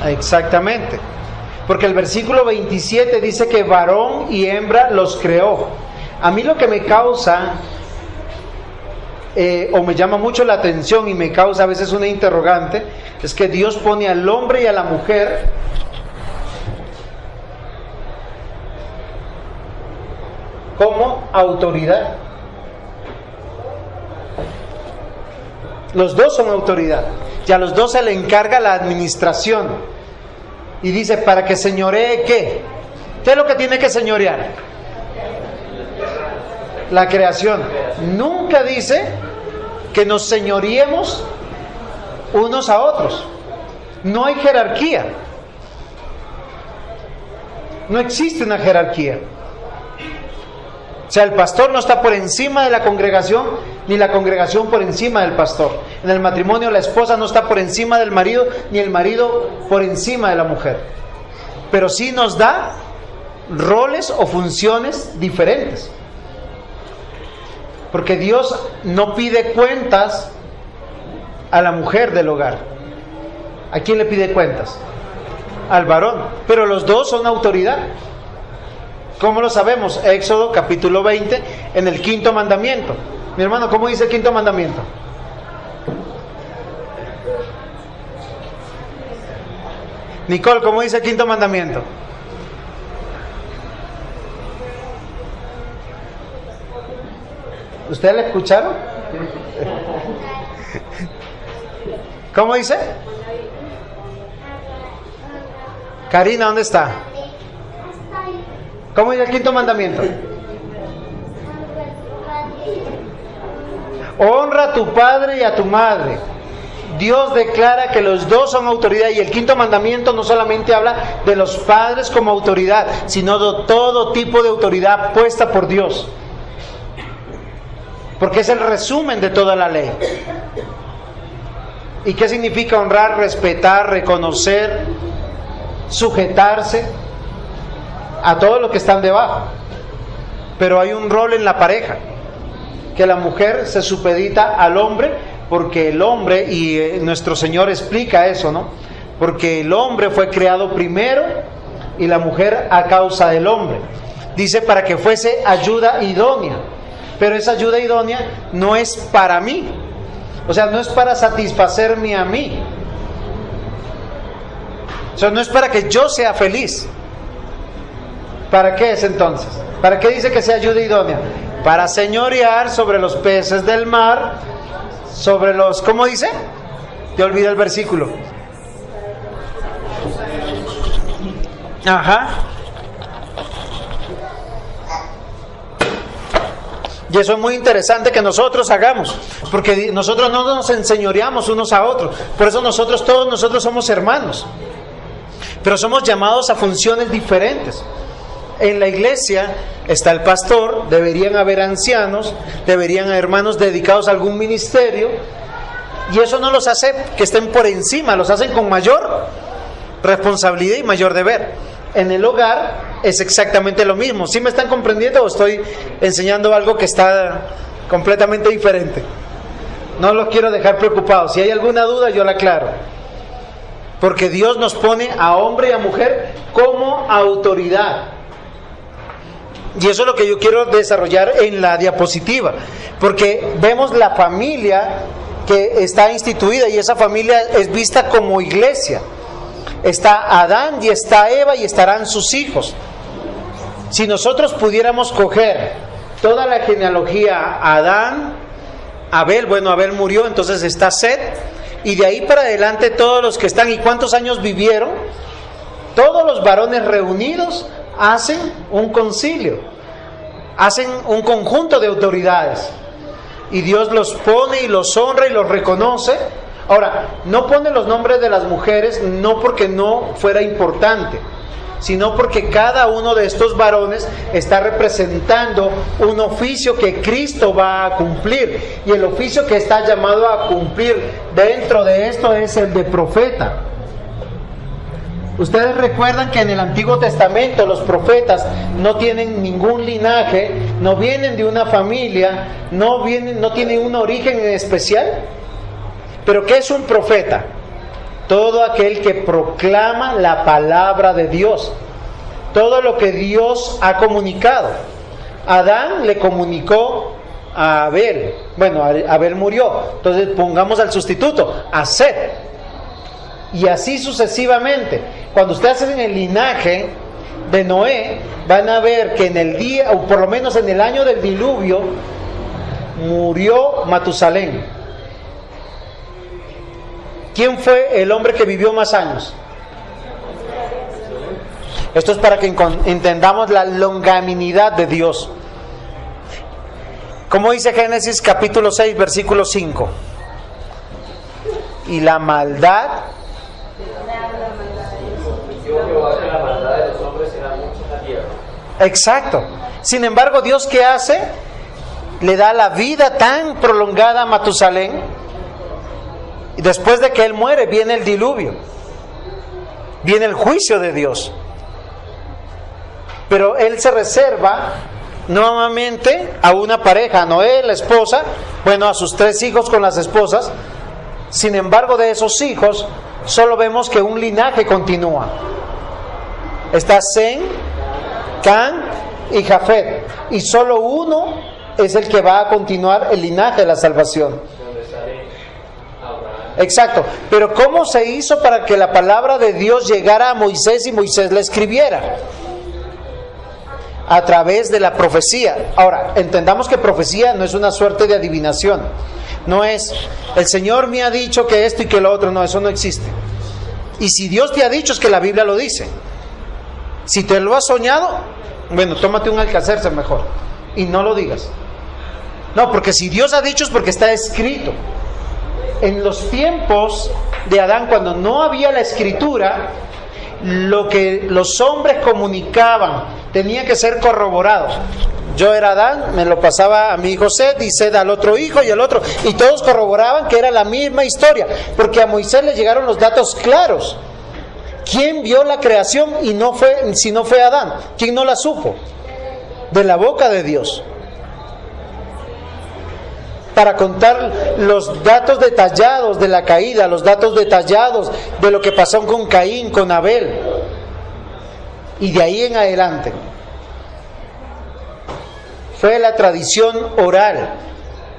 Exactamente, porque el versículo 27 dice que varón y hembra los creó. A mí lo que me causa o me llama mucho la atención y me causa a veces una interrogante es que Dios pone al hombre y a la mujer como autoridad. Los dos son autoridad. y a los dos se le encarga la administración. Y dice, para que señoree, ¿qué? ¿Qué es lo que tiene que señorear? La creación. Nunca dice que nos señoreemos unos a otros. No hay jerarquía. No existe una jerarquía. O sea, el pastor no está por encima de la congregación, ni la congregación por encima del pastor. En el matrimonio la esposa no está por encima del marido, ni el marido por encima de la mujer. Pero sí nos da roles o funciones diferentes. Porque Dios no pide cuentas a la mujer del hogar. ¿A quién le pide cuentas? Al varón. Pero los dos son autoridad. ¿Cómo lo sabemos? Éxodo capítulo 20, en el 5º mandamiento. Mi hermano, ¿cómo dice el 5º mandamiento? Nicole, ¿cómo dice el 5º mandamiento? ¿Ustedes la escucharon? ¿Cómo dice? Karina, ¿dónde está? ¿Cómo dice el 5º mandamiento? Honra a tu padre y a tu madre. Dios declara que los dos son autoridad, y el 5º mandamiento no solamente habla de los padres como autoridad, sino de todo tipo de autoridad puesta por Dios, porque es el resumen de toda la ley. ¿Y qué significa honrar? Respetar, reconocer, sujetarse a todos los que están debajo. Pero hay un rol en la pareja, que la mujer se supedita al hombre, porque el hombre, y nuestro Señor explica eso, ¿no? Porque el hombre fue creado primero y la mujer a causa del hombre. Dice, para que fuese ayuda idónea. Pero esa ayuda idónea no es para mí, o sea, no es para satisfacerme a mí, o sea, no es para que yo sea feliz. ¿Para qué es entonces? ¿Para qué dice que sea ayuda idónea? Para señorear sobre los peces del mar, sobre los... ¿Cómo dice? Te olvidé el versículo. Ajá. Y eso es muy interesante que nosotros hagamos, porque nosotros no nos enseñoreamos unos a otros. Por eso todos nosotros somos hermanos, pero somos llamados a funciones diferentes. En la iglesia está el pastor, deberían haber ancianos, deberían haber hermanos dedicados a algún ministerio, y eso no los hace que estén por encima, los hacen con mayor responsabilidad y mayor deber. En el hogar es exactamente lo mismo. ¿Sí me están comprendiendo o estoy enseñando algo que está completamente diferente? No los quiero dejar preocupados. Si hay alguna duda, yo la aclaro. Porque Dios nos pone a hombre y a mujer como autoridad. Y eso es lo que yo quiero desarrollar en la diapositiva. Porque vemos la familia que está instituida, y esa familia es vista como iglesia. Está Adán y está Eva y estarán sus hijos. Si nosotros pudiéramos coger toda la genealogía, Adán, Abel, bueno, Abel murió, entonces está Set, y de ahí para adelante todos los que están, ¿y cuántos años vivieron? Todos los varones reunidos hacen un concilio, hacen un conjunto de autoridades, y Dios los pone y los honra y los reconoce. Ahora, no pone los nombres de las mujeres no porque no fuera importante, sino porque cada uno de estos varones está representando un oficio que Cristo va a cumplir, y el oficio que está llamado a cumplir dentro de esto es el de profeta. Ustedes recuerdan que en el Antiguo Testamento los profetas no tienen ningún linaje, no vienen de una familia, no tienen un origen en especial. ¿Pero qué es un profeta? Todo aquel que proclama la palabra de Dios, todo lo que Dios ha comunicado. Adán le comunicó a Abel, bueno, Abel murió, entonces pongamos al sustituto, a Set, y así sucesivamente. Cuando ustedes hacen el linaje de Noé, van a ver que en el día, o por lo menos en el año del diluvio, murió Matusalén. ¿quién fue el hombre que vivió más años? Esto es para que entendamos la longanimidad de Dios. Como dice Génesis capítulo 6, versículo 5. Y la maldad. Jehová que la maldad de los hombres será mucha en la tierra. Exacto. Sin embargo, ¿Dios qué hace? Le da la vida tan prolongada a Matusalén. Y después de que él muere, viene el diluvio. Viene el juicio de Dios. Pero él se reserva nuevamente a una pareja, a Noé, la esposa, bueno, a sus 3 hijos con las esposas. Sin embargo, de esos hijos, solo vemos que un linaje continúa. Está Sem, Can y Jafet. Y solo uno es el que va a continuar el linaje de la salvación. Exacto. Pero ¿cómo se hizo para que la palabra de Dios llegara a Moisés y Moisés la escribiera? A través de la profecía. Ahora, entendamos que profecía no es una suerte de adivinación. No es, el Señor me ha dicho que esto y que lo otro. No, eso no existe. Y si Dios te ha dicho, es que la Biblia lo dice. Si te lo has soñado, bueno, tómate un Alcacercer mejor y no lo digas. No, porque si Dios ha dicho es porque está escrito. En los tiempos de Adán, cuando no había la escritura, lo que los hombres comunicaban tenía que ser corroborado. Yo era Adán, me lo pasaba a mi hijo Seth, y Seth al otro hijo y el otro, y todos corroboraban que era la misma historia, porque a Moisés le llegaron los datos claros. ¿Quién vio la creación y no fue, si no fue Adán? ¿Quién no la supo? De la boca de Dios. Para contar los datos detallados de la caída, los datos detallados de lo que pasó con Caín, con Abel, y de ahí en adelante. Fue la tradición oral,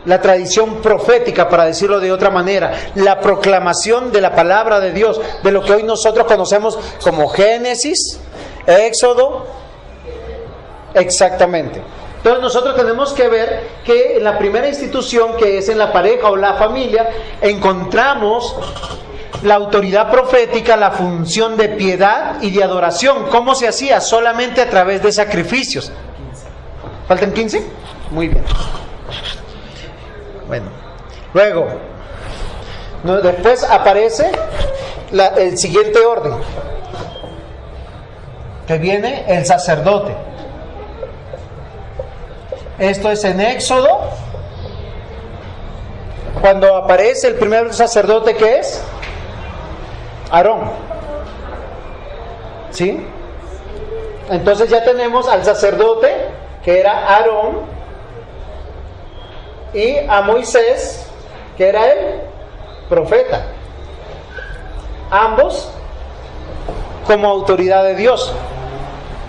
la tradición profética, para decirlo de otra manera, la proclamación de la palabra de Dios, de lo que hoy nosotros conocemos como Génesis, Éxodo, exactamente. Entonces nosotros tenemos que ver que en la primera institución, que es en la pareja o la familia, encontramos la autoridad profética, la función de piedad y de adoración. ¿Cómo se hacía? Solamente a través de sacrificios. ¿Faltan 15? Muy bien. Bueno, luego, después aparece el siguiente orden, que viene el sacerdote. Esto es en Éxodo, cuando aparece el primer sacerdote, que es Aarón. ¿Sí? Entonces ya tenemos al sacerdote, que era Aarón, y a Moisés, que era el profeta. Ambos como autoridad de Dios.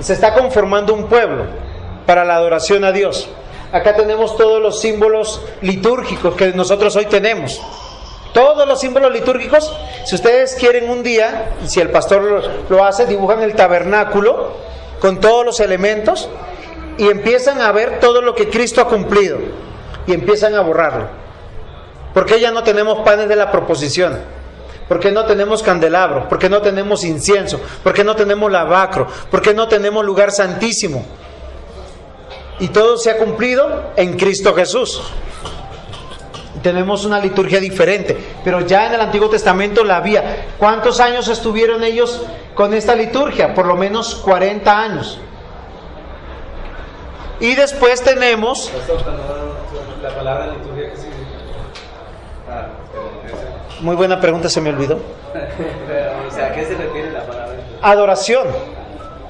Se está conformando un pueblo para la adoración a Dios. Acá tenemos todos los símbolos litúrgicos que nosotros hoy tenemos. Todos los símbolos litúrgicos. Si ustedes quieren un día, si el pastor lo hace, dibujan el tabernáculo con todos los elementos y empiezan a ver todo lo que Cristo ha cumplido y empiezan a borrarlo. ¿Por qué ya no tenemos panes de la proposición? ¿Por qué no tenemos candelabros? ¿Por qué no tenemos incienso? ¿Por qué no tenemos lavacro? ¿Por qué no tenemos lugar santísimo? Y todo se ha cumplido en Cristo Jesús. Tenemos una liturgia diferente, pero ya en el Antiguo Testamento la había. ¿Cuántos años estuvieron ellos con esta liturgia? Por lo menos 40 años. Y después tenemos... La palabra liturgia, ¿qué significa? Muy buena pregunta, se me olvidó. O sea, ¿a qué se refiere la palabra liturgia? Adoración.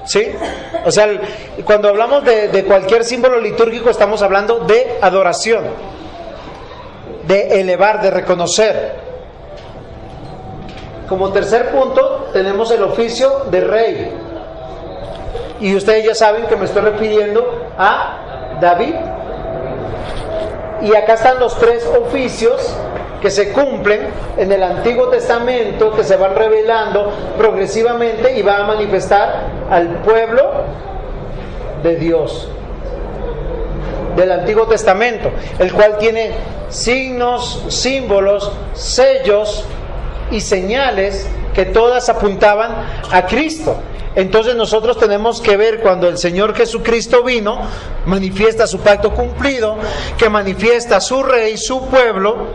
¿Sí? O sea, cuando hablamos de cualquier símbolo litúrgico, estamos hablando de adoración, de elevar, de reconocer. Como tercer punto, tenemos el oficio de rey. Y ustedes ya saben que me estoy refiriendo a David. Y acá están los 3 oficios que se cumplen en el Antiguo Testamento, que se van revelando progresivamente y van a manifestar al pueblo de Dios del Antiguo Testamento, el cual tiene signos, símbolos, sellos y señales que todas apuntaban a Cristo. Entonces nosotros tenemos que ver cuando el Señor Jesucristo vino, manifiesta su pacto cumplido, que manifiesta su rey, su pueblo,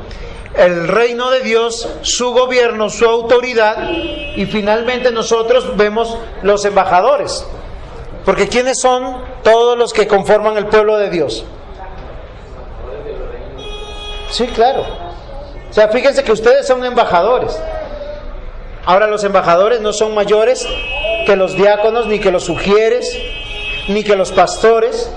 el reino de Dios, su gobierno, su autoridad, y finalmente nosotros vemos los embajadores. Porque ¿quiénes son todos los que conforman el pueblo de Dios? Sí, claro. O sea, fíjense que ustedes son embajadores. Ahora, los embajadores no son mayores que los diáconos, ni que los sugieres, ni que los pastores.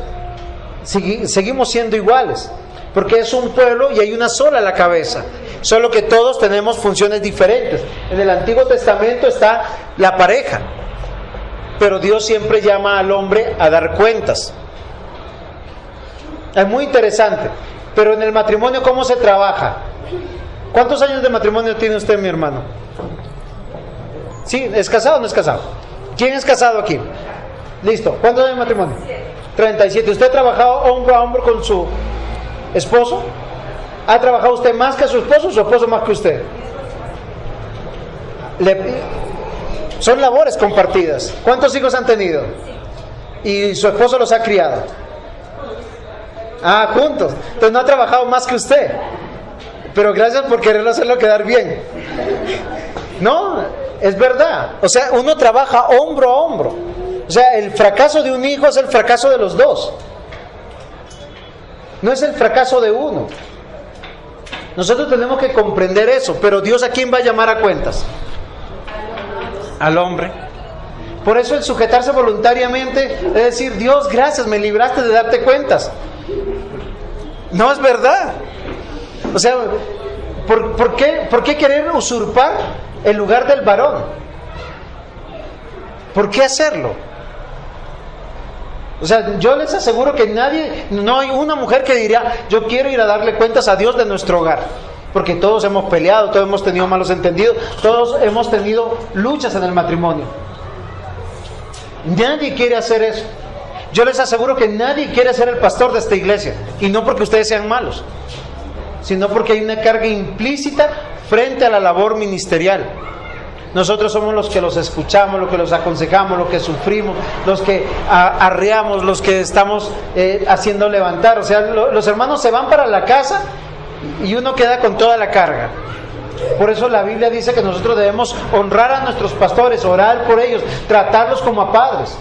Seguimos siendo iguales, porque es un pueblo y hay una sola la cabeza, solo que todos tenemos funciones diferentes. En el Antiguo Testamento está la pareja, pero Dios siempre llama al hombre a dar cuentas. Es muy interesante. Pero en el matrimonio, ¿cómo se trabaja? ¿Cuántos años de matrimonio tiene usted, mi hermano? ¿Sí? ¿Es casado o no es casado? ¿Quién es casado aquí? Listo. ¿Cuántos años de matrimonio? 37. ¿Usted ha trabajado hombro a hombro con su esposo? ¿Ha trabajado usted más que su esposo o su esposo más que usted? Son labores compartidas. ¿Cuántos hijos han tenido? ¿Y su esposo los ha criado? Ah, juntos. Entonces no ha trabajado más que usted. Pero gracias por quererlo hacerlo quedar bien. No, es verdad. O sea, uno trabaja hombro a hombro. O sea, el fracaso de un hijo es el fracaso de los dos. No es el fracaso de uno. Nosotros tenemos que comprender eso. Pero Dios, ¿a quién va a llamar a cuentas? Al hombre. Por eso el sujetarse voluntariamente es decir, Dios, gracias, me libraste de darte cuentas. No es verdad. O sea, ¿por qué querer usurpar el lugar del varón? ¿Por qué hacerlo? O sea, yo les aseguro que no hay una mujer que diría, yo quiero ir a darle cuentas a Dios de nuestro hogar. Porque todos hemos peleado, todos hemos tenido malos entendidos, todos hemos tenido luchas en el matrimonio. Nadie quiere hacer eso. Yo les aseguro que nadie quiere ser el pastor de esta iglesia. Y no porque ustedes sean malos, sino porque hay una carga implícita frente a la labor ministerial. Nosotros somos los que los escuchamos, los que los aconsejamos, los que sufrimos, los que arreamos, los que estamos haciendo levantar. O sea, los hermanos se van para la casa y uno queda con toda la carga. Por eso la Biblia dice que nosotros debemos honrar a nuestros pastores, orar por ellos, tratarlos como a padres.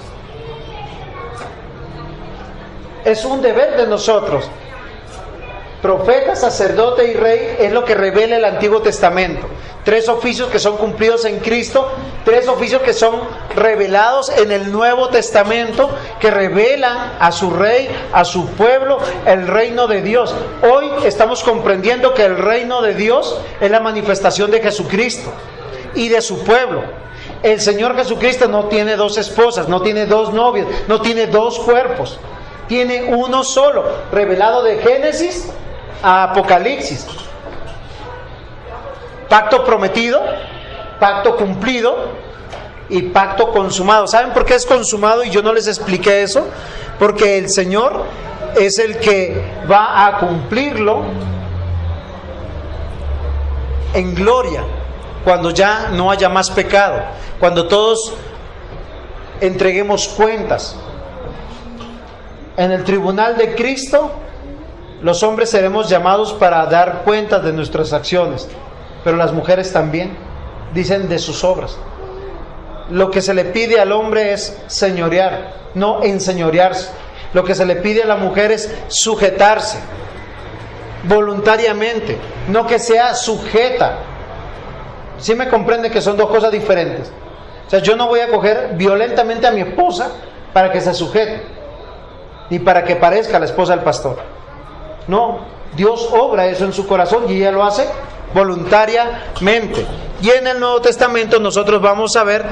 Es un deber de nosotros. Profeta, sacerdote y rey es lo que revela el Antiguo Testamento. 3 oficios que son cumplidos en Cristo, 3 oficios que son revelados en el Nuevo Testamento, que revelan a su rey, a su pueblo, el reino de Dios. Hoy estamos comprendiendo que el reino de Dios es la manifestación de Jesucristo y de su pueblo. El Señor Jesucristo no tiene 2 esposas, no tiene 2 novias, no tiene 2 cuerpos. Tiene uno solo, revelado de Génesis a Apocalipsis. Pacto prometido, pacto cumplido y pacto consumado. ¿Saben por qué es consumado? Y yo no les expliqué eso. Porque el Señor es el que va a cumplirlo en gloria, cuando ya no haya más pecado, cuando todos entreguemos cuentas. En el tribunal de Cristo, los hombres seremos llamados para dar cuentas de nuestras acciones, pero las mujeres también, dicen de sus obras. Lo que se le pide al hombre es señorear, no enseñorearse. Lo que se le pide a la mujer es sujetarse voluntariamente, no que sea sujeta. ¿Sí me comprende que son 2 cosas diferentes? O sea, yo no voy a coger violentamente a mi esposa para que se sujete, ni para que parezca la esposa del pastor. No, Dios obra eso en su corazón y ella lo hace voluntariamente. Y en el Nuevo Testamento nosotros vamos a ver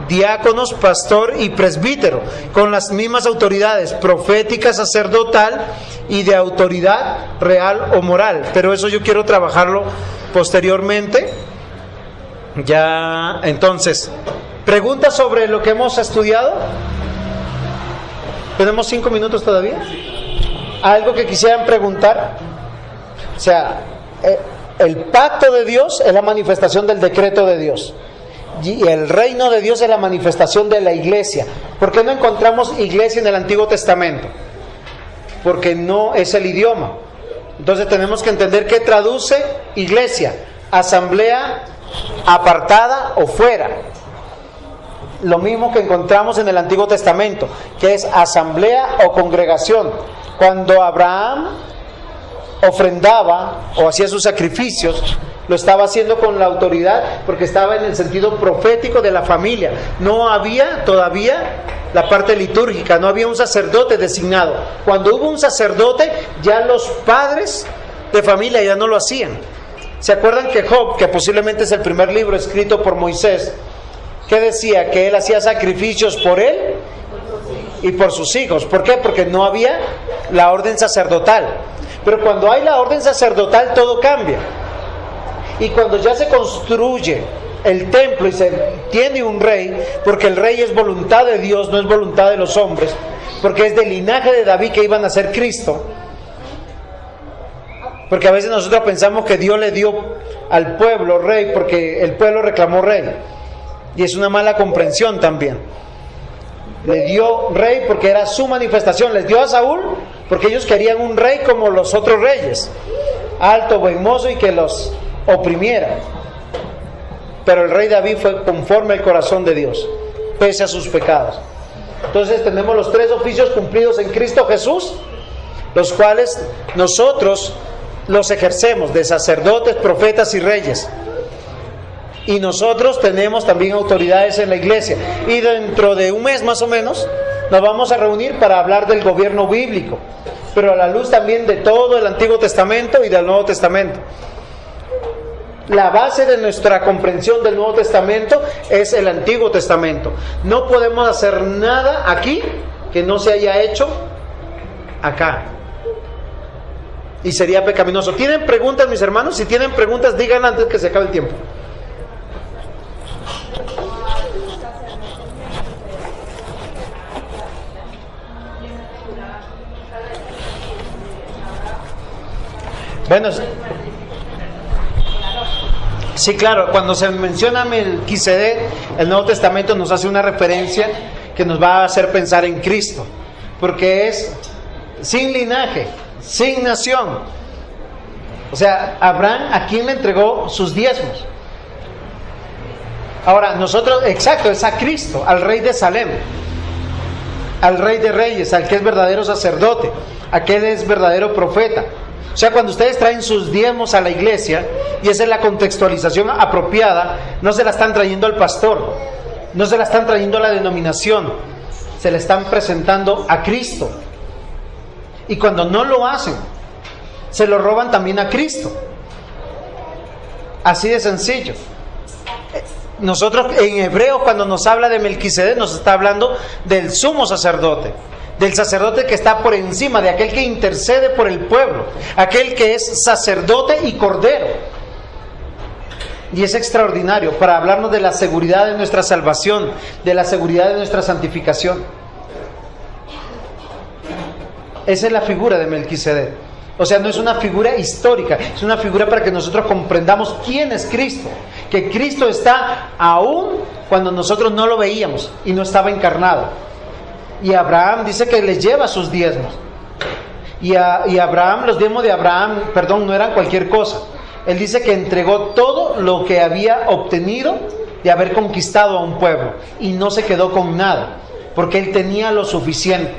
diáconos, pastor y presbítero, con las mismas autoridades profética, sacerdotal y de autoridad real o moral. Pero eso yo quiero trabajarlo posteriormente. Ya, entonces, ¿preguntas sobre lo que hemos estudiado? ¿Tenemos 5 minutos todavía? ¿Algo que quisieran preguntar? O sea, el pacto de Dios es la manifestación del decreto de Dios. Y el reino de Dios es la manifestación de la iglesia. ¿Por qué no encontramos iglesia en el Antiguo Testamento? Porque no es el idioma. Entonces tenemos que entender qué traduce iglesia: asamblea apartada o fuera. Lo mismo que encontramos en el Antiguo Testamento, que es asamblea o congregación. Cuando Abraham ofrendaba o hacía sus sacrificios, lo estaba haciendo con la autoridad, porque estaba en el sentido profético de la familia. No había todavía la parte litúrgica, no había un sacerdote designado. Cuando hubo un sacerdote, ya los padres de familia ya no lo hacían. ¿Se acuerdan que Job, que posiblemente es el primer libro escrito por Moisés, que decía que él hacía sacrificios por él y por sus hijos? ¿Por qué? Porque no había la orden sacerdotal. Pero cuando hay la orden sacerdotal, todo cambia. Y cuando ya se construye el templo y se tiene un rey, porque el rey es voluntad de Dios, no es voluntad de los hombres, porque es del linaje de David que iban a ser Cristo. Porque a veces nosotros pensamos que Dios le dio al pueblo rey porque el pueblo reclamó rey, y es una mala comprensión también. Le dio rey porque era su manifestación. Les dio a Saúl porque ellos querían un rey como los otros reyes, alto, buen mozo y que los oprimiera. Pero el rey David fue conforme al corazón de Dios, pese a sus pecados. Entonces tenemos los tres oficios cumplidos en Cristo Jesús, los cuales nosotros los ejercemos, de sacerdotes, profetas y reyes. Y nosotros tenemos también autoridades en la iglesia. Y dentro de un mes más o menos nos vamos a reunir para hablar del gobierno bíblico, pero a la luz también de todo el Antiguo Testamento y del Nuevo Testamento. La base de nuestra comprensión del Nuevo Testamento es el Antiguo Testamento. No podemos hacer nada aquí que no se haya hecho acá, y sería pecaminoso. ¿Tienen preguntas, mis hermanos? Si tienen preguntas, digan antes que se acabe el tiempo. Bueno, sí, claro, cuando se menciona Melquisedec, el Nuevo Testamento nos hace una referencia que nos va a hacer pensar en Cristo, porque es sin linaje, sin nación. O sea, Abraham, ¿a quién le entregó sus diezmos? Ahora, nosotros, exacto, es a Cristo, al Rey de Salem, al Rey de Reyes, al que es verdadero sacerdote, aquel es verdadero profeta. O sea, cuando ustedes traen sus diezmos a la iglesia, y esa es la contextualización apropiada, no se la están trayendo al pastor, no se la están trayendo a la denominación, se la están presentando a Cristo. Y cuando no lo hacen, se lo roban también a Cristo. Así de sencillo. Nosotros en Hebreos, cuando nos habla de Melquisedec, nos está hablando del sumo sacerdote, del sacerdote que está por encima, de aquel que intercede por el pueblo, aquel que es sacerdote y cordero. Y es extraordinario para hablarnos de la seguridad de nuestra salvación, de la seguridad de nuestra santificación. Esa es la figura de Melquisedec. O sea, no es una figura histórica, es una figura para que nosotros comprendamos quién es Cristo. Que Cristo está aún cuando nosotros no lo veíamos y no estaba encarnado. Y Abraham dice que les lleva sus diezmos. Y Abraham, los diezmos de Abraham, no eran cualquier cosa. Él dice que entregó todo lo que había obtenido de haber conquistado a un pueblo. Y no se quedó con nada, porque él tenía lo suficiente.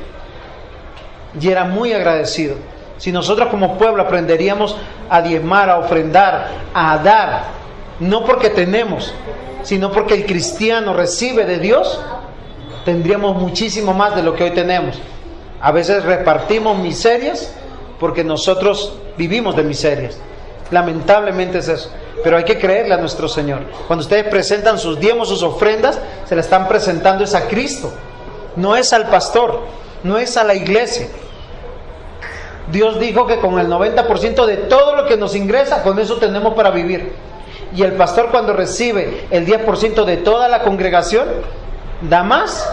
Y era muy agradecido. Si nosotros como pueblo aprenderíamos a diezmar, a ofrendar, a dar, no porque tenemos, sino porque el cristiano recibe de Dios, tendríamos muchísimo más de lo que hoy tenemos. A veces repartimos miserias porque nosotros vivimos de miserias. Lamentablemente es eso. Pero hay que creerle a nuestro Señor. Cuando ustedes presentan sus diezmos, sus ofrendas, se la están presentando es a Cristo. No es al pastor, no es a la iglesia. Dios dijo que con el 90% de todo lo que nos ingresa, con eso tenemos para vivir. Y el pastor, cuando recibe el 10% de toda la congregación, da más,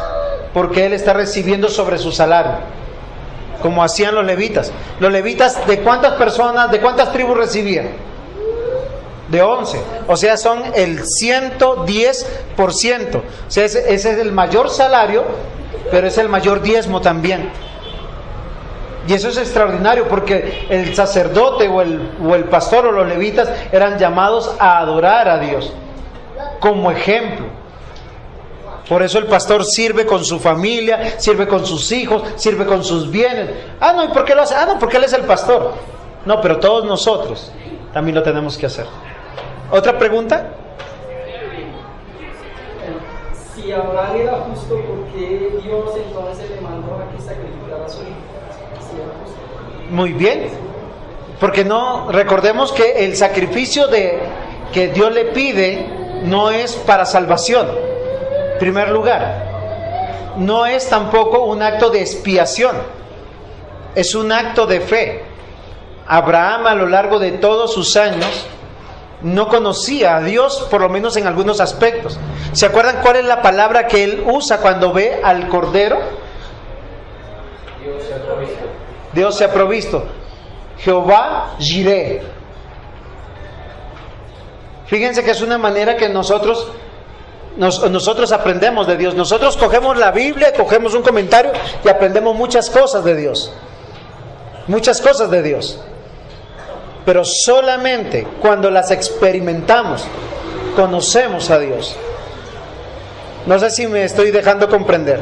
porque él está recibiendo sobre su salario, como hacían los levitas. Los levitas, ¿de cuántas personas, de cuántas tribus recibían? de 11. O sea, son el 110%. O sea, ese es el mayor salario, pero es el mayor diezmo también. Y eso es extraordinario porque el sacerdote o el pastor o los levitas eran llamados a adorar a Dios como ejemplo. Por eso el pastor sirve con su familia, sirve con sus hijos, sirve con sus bienes. Ah, no, ¿y por qué lo hace? Ah, no, porque él es el pastor. No, pero todos nosotros también lo tenemos que hacer. ¿Otra pregunta? Si Abraham era justo, ¿por qué Dios entonces le mandó a que sacrificara a su hijo? Si era justo. Muy bien. Porque no, recordemos que el sacrificio que Dios le pide no es para salvación. En primer lugar, no es tampoco un acto de expiación, es un acto de fe. Abraham, a lo largo de todos sus años, no conocía a Dios, por lo menos en algunos aspectos. ¿Se acuerdan cuál es la palabra que él usa cuando ve al cordero? Dios se ha provisto. Dios se ha provisto. Jehová Jireh. Fíjense que es una manera que nosotros aprendemos de Dios. Nosotros cogemos la Biblia, cogemos un comentario y aprendemos muchas cosas de Dios. Muchas cosas de Dios. Pero solamente cuando las experimentamos, conocemos a Dios. No sé si me estoy dejando comprender.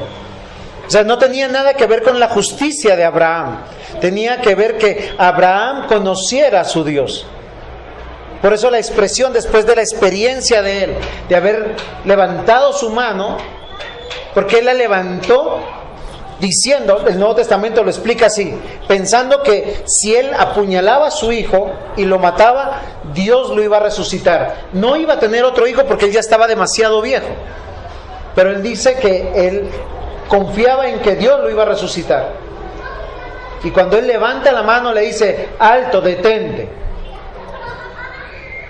O sea, no tenía nada que ver con la justicia de Abraham. Tenía que ver que Abraham conociera a su Dios. Por eso la expresión después de la experiencia de él, de haber levantado su mano, porque él la levantó diciendo, el Nuevo Testamento lo explica así, pensando que si él apuñalaba a su hijo y lo mataba, Dios lo iba a resucitar. No iba a tener otro hijo porque él ya estaba demasiado viejo. Pero él dice que él confiaba en que Dios lo iba a resucitar. Y cuando él levanta la mano le dice, alto, detente.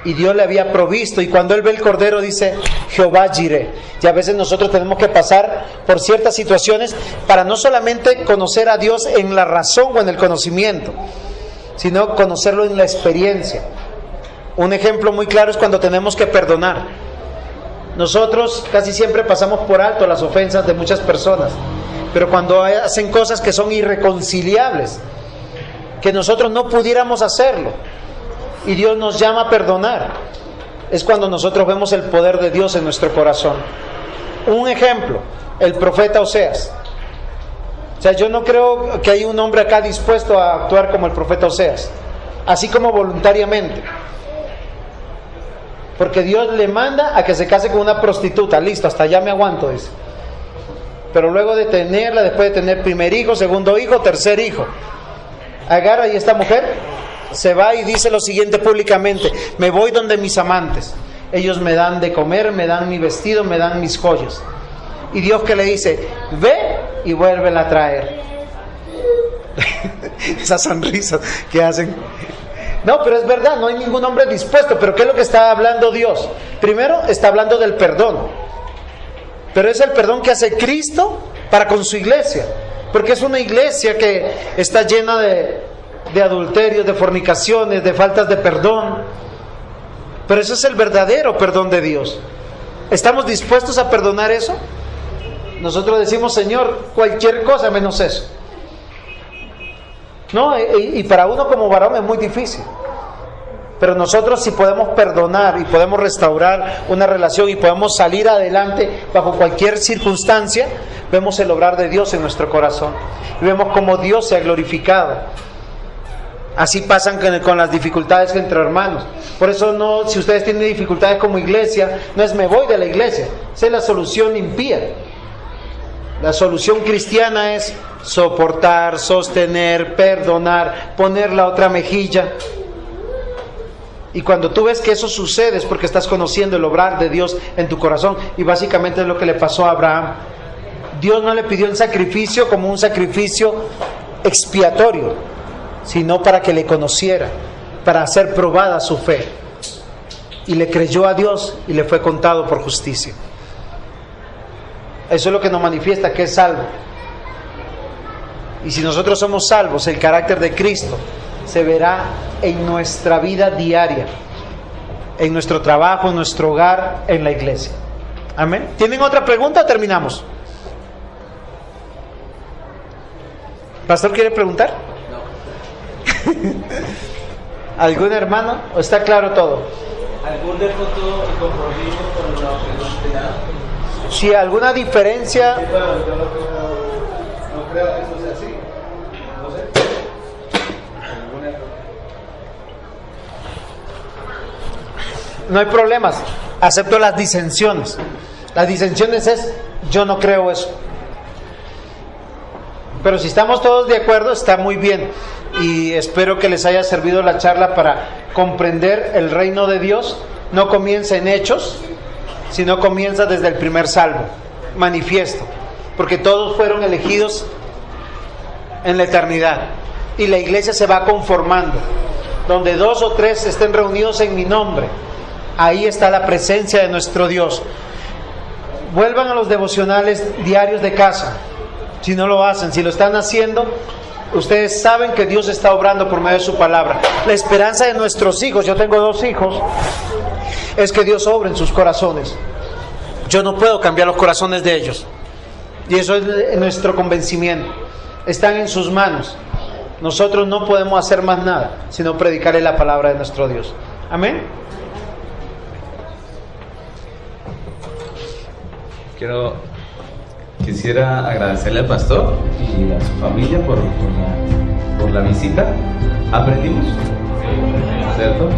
Y Dios le había provisto. Y cuando él ve el cordero dice, Jehová Jireh. Y a veces nosotros tenemos que pasar por ciertas situaciones para no solamente conocer a Dios en la razón o en el conocimiento, sino conocerlo en la experiencia. Un ejemplo muy claro es cuando tenemos que perdonar. Nosotros casi siempre pasamos por alto las ofensas de muchas personas, pero cuando hacen cosas que son irreconciliables, que nosotros no pudiéramos hacerlo, y Dios nos llama a perdonar, es cuando nosotros vemos el poder de Dios en nuestro corazón. Un ejemplo, el profeta Oseas. O sea, yo no creo que hay un hombre acá dispuesto a actuar como el profeta Oseas, así como voluntariamente. Porque Dios le manda a que se case con una prostituta. Listo, hasta allá me aguanto, dice. Pero luego de tenerla, después de tener primer hijo, segundo hijo, tercer hijo, agarra y esta mujer se va y dice lo siguiente públicamente: me voy donde mis amantes, ellos me dan de comer, me dan mi vestido, me dan mis joyas. Y Dios que le dice, ve y vuélvela a traer. Esas sonrisas que hacen. No, pero es verdad, no hay ningún hombre dispuesto. Pero ¿qué es lo que está hablando Dios? Primero está hablando del perdón, pero es el perdón que hace Cristo para con su iglesia, porque es una iglesia que está llena de adulterios, de fornicaciones, de faltas de perdón. Pero eso es el verdadero perdón de Dios. ¿Estamos dispuestos a perdonar eso? Nosotros decimos, Señor, cualquier cosa menos eso. No, y para uno como varón es muy difícil. Pero nosotros, si podemos perdonar y podemos restaurar una relación y podemos salir adelante bajo cualquier circunstancia, vemos el obrar de Dios en nuestro corazón y vemos cómo Dios se ha glorificado. Así pasan con las dificultades entre hermanos. Por eso no, si ustedes tienen dificultades como iglesia, no es me voy de la iglesia, esa es la solución impía. La solución cristiana es soportar, sostener, perdonar, poner la otra mejilla. Y cuando tú ves que eso sucede es porque estás conociendo el obrar de Dios en tu corazón. Y básicamente es lo que le pasó a Abraham. Dios no le pidió el sacrificio como un sacrificio expiatorio, sino para que le conociera, para hacer probada su fe. Y le creyó a Dios y le fue contado por justicia. Eso es lo que nos manifiesta que es salvo. Y si nosotros somos salvos, el carácter de Cristo se verá en nuestra vida diaria. en nuestro trabajo, en nuestro hogar, en la iglesia. Amén. ¿Tienen otra pregunta o terminamos? ¿Pastor quiere preguntar? No. ¿Algún hermano? ¿O está claro todo? ¿Algún de pronto compromiso con la doctrina? Si alguna diferencia... Sí, bueno, yo no creo que eso sea así. No sé. No hay problemas. Acepto las disensiones. Las disensiones es, yo no creo eso. Pero si estamos todos de acuerdo, está muy bien. Y espero que les haya servido la charla para comprender el reino de Dios. No comienza en hechos, sino comienza desde el primer salmo, manifiesto. Porque todos fueron elegidos en la eternidad. Y la iglesia se va conformando. Donde 2 o 3 estén reunidos en mi nombre, ahí está la presencia de nuestro Dios. Vuelvan a los devocionales diarios de casa. Si no lo hacen, si lo están haciendo, ustedes saben que Dios está obrando por medio de su palabra. La esperanza de nuestros hijos, yo tengo 2 hijos, es que Dios obre en sus corazones. Yo no puedo cambiar los corazones de ellos. Y eso es nuestro convencimiento. Están en sus manos. Nosotros no podemos hacer más nada, sino predicarle la palabra de nuestro Dios. Amén. Quisiera agradecerle al pastor y a su familia por la visita. ¿Aprendimos? ¿Cierto?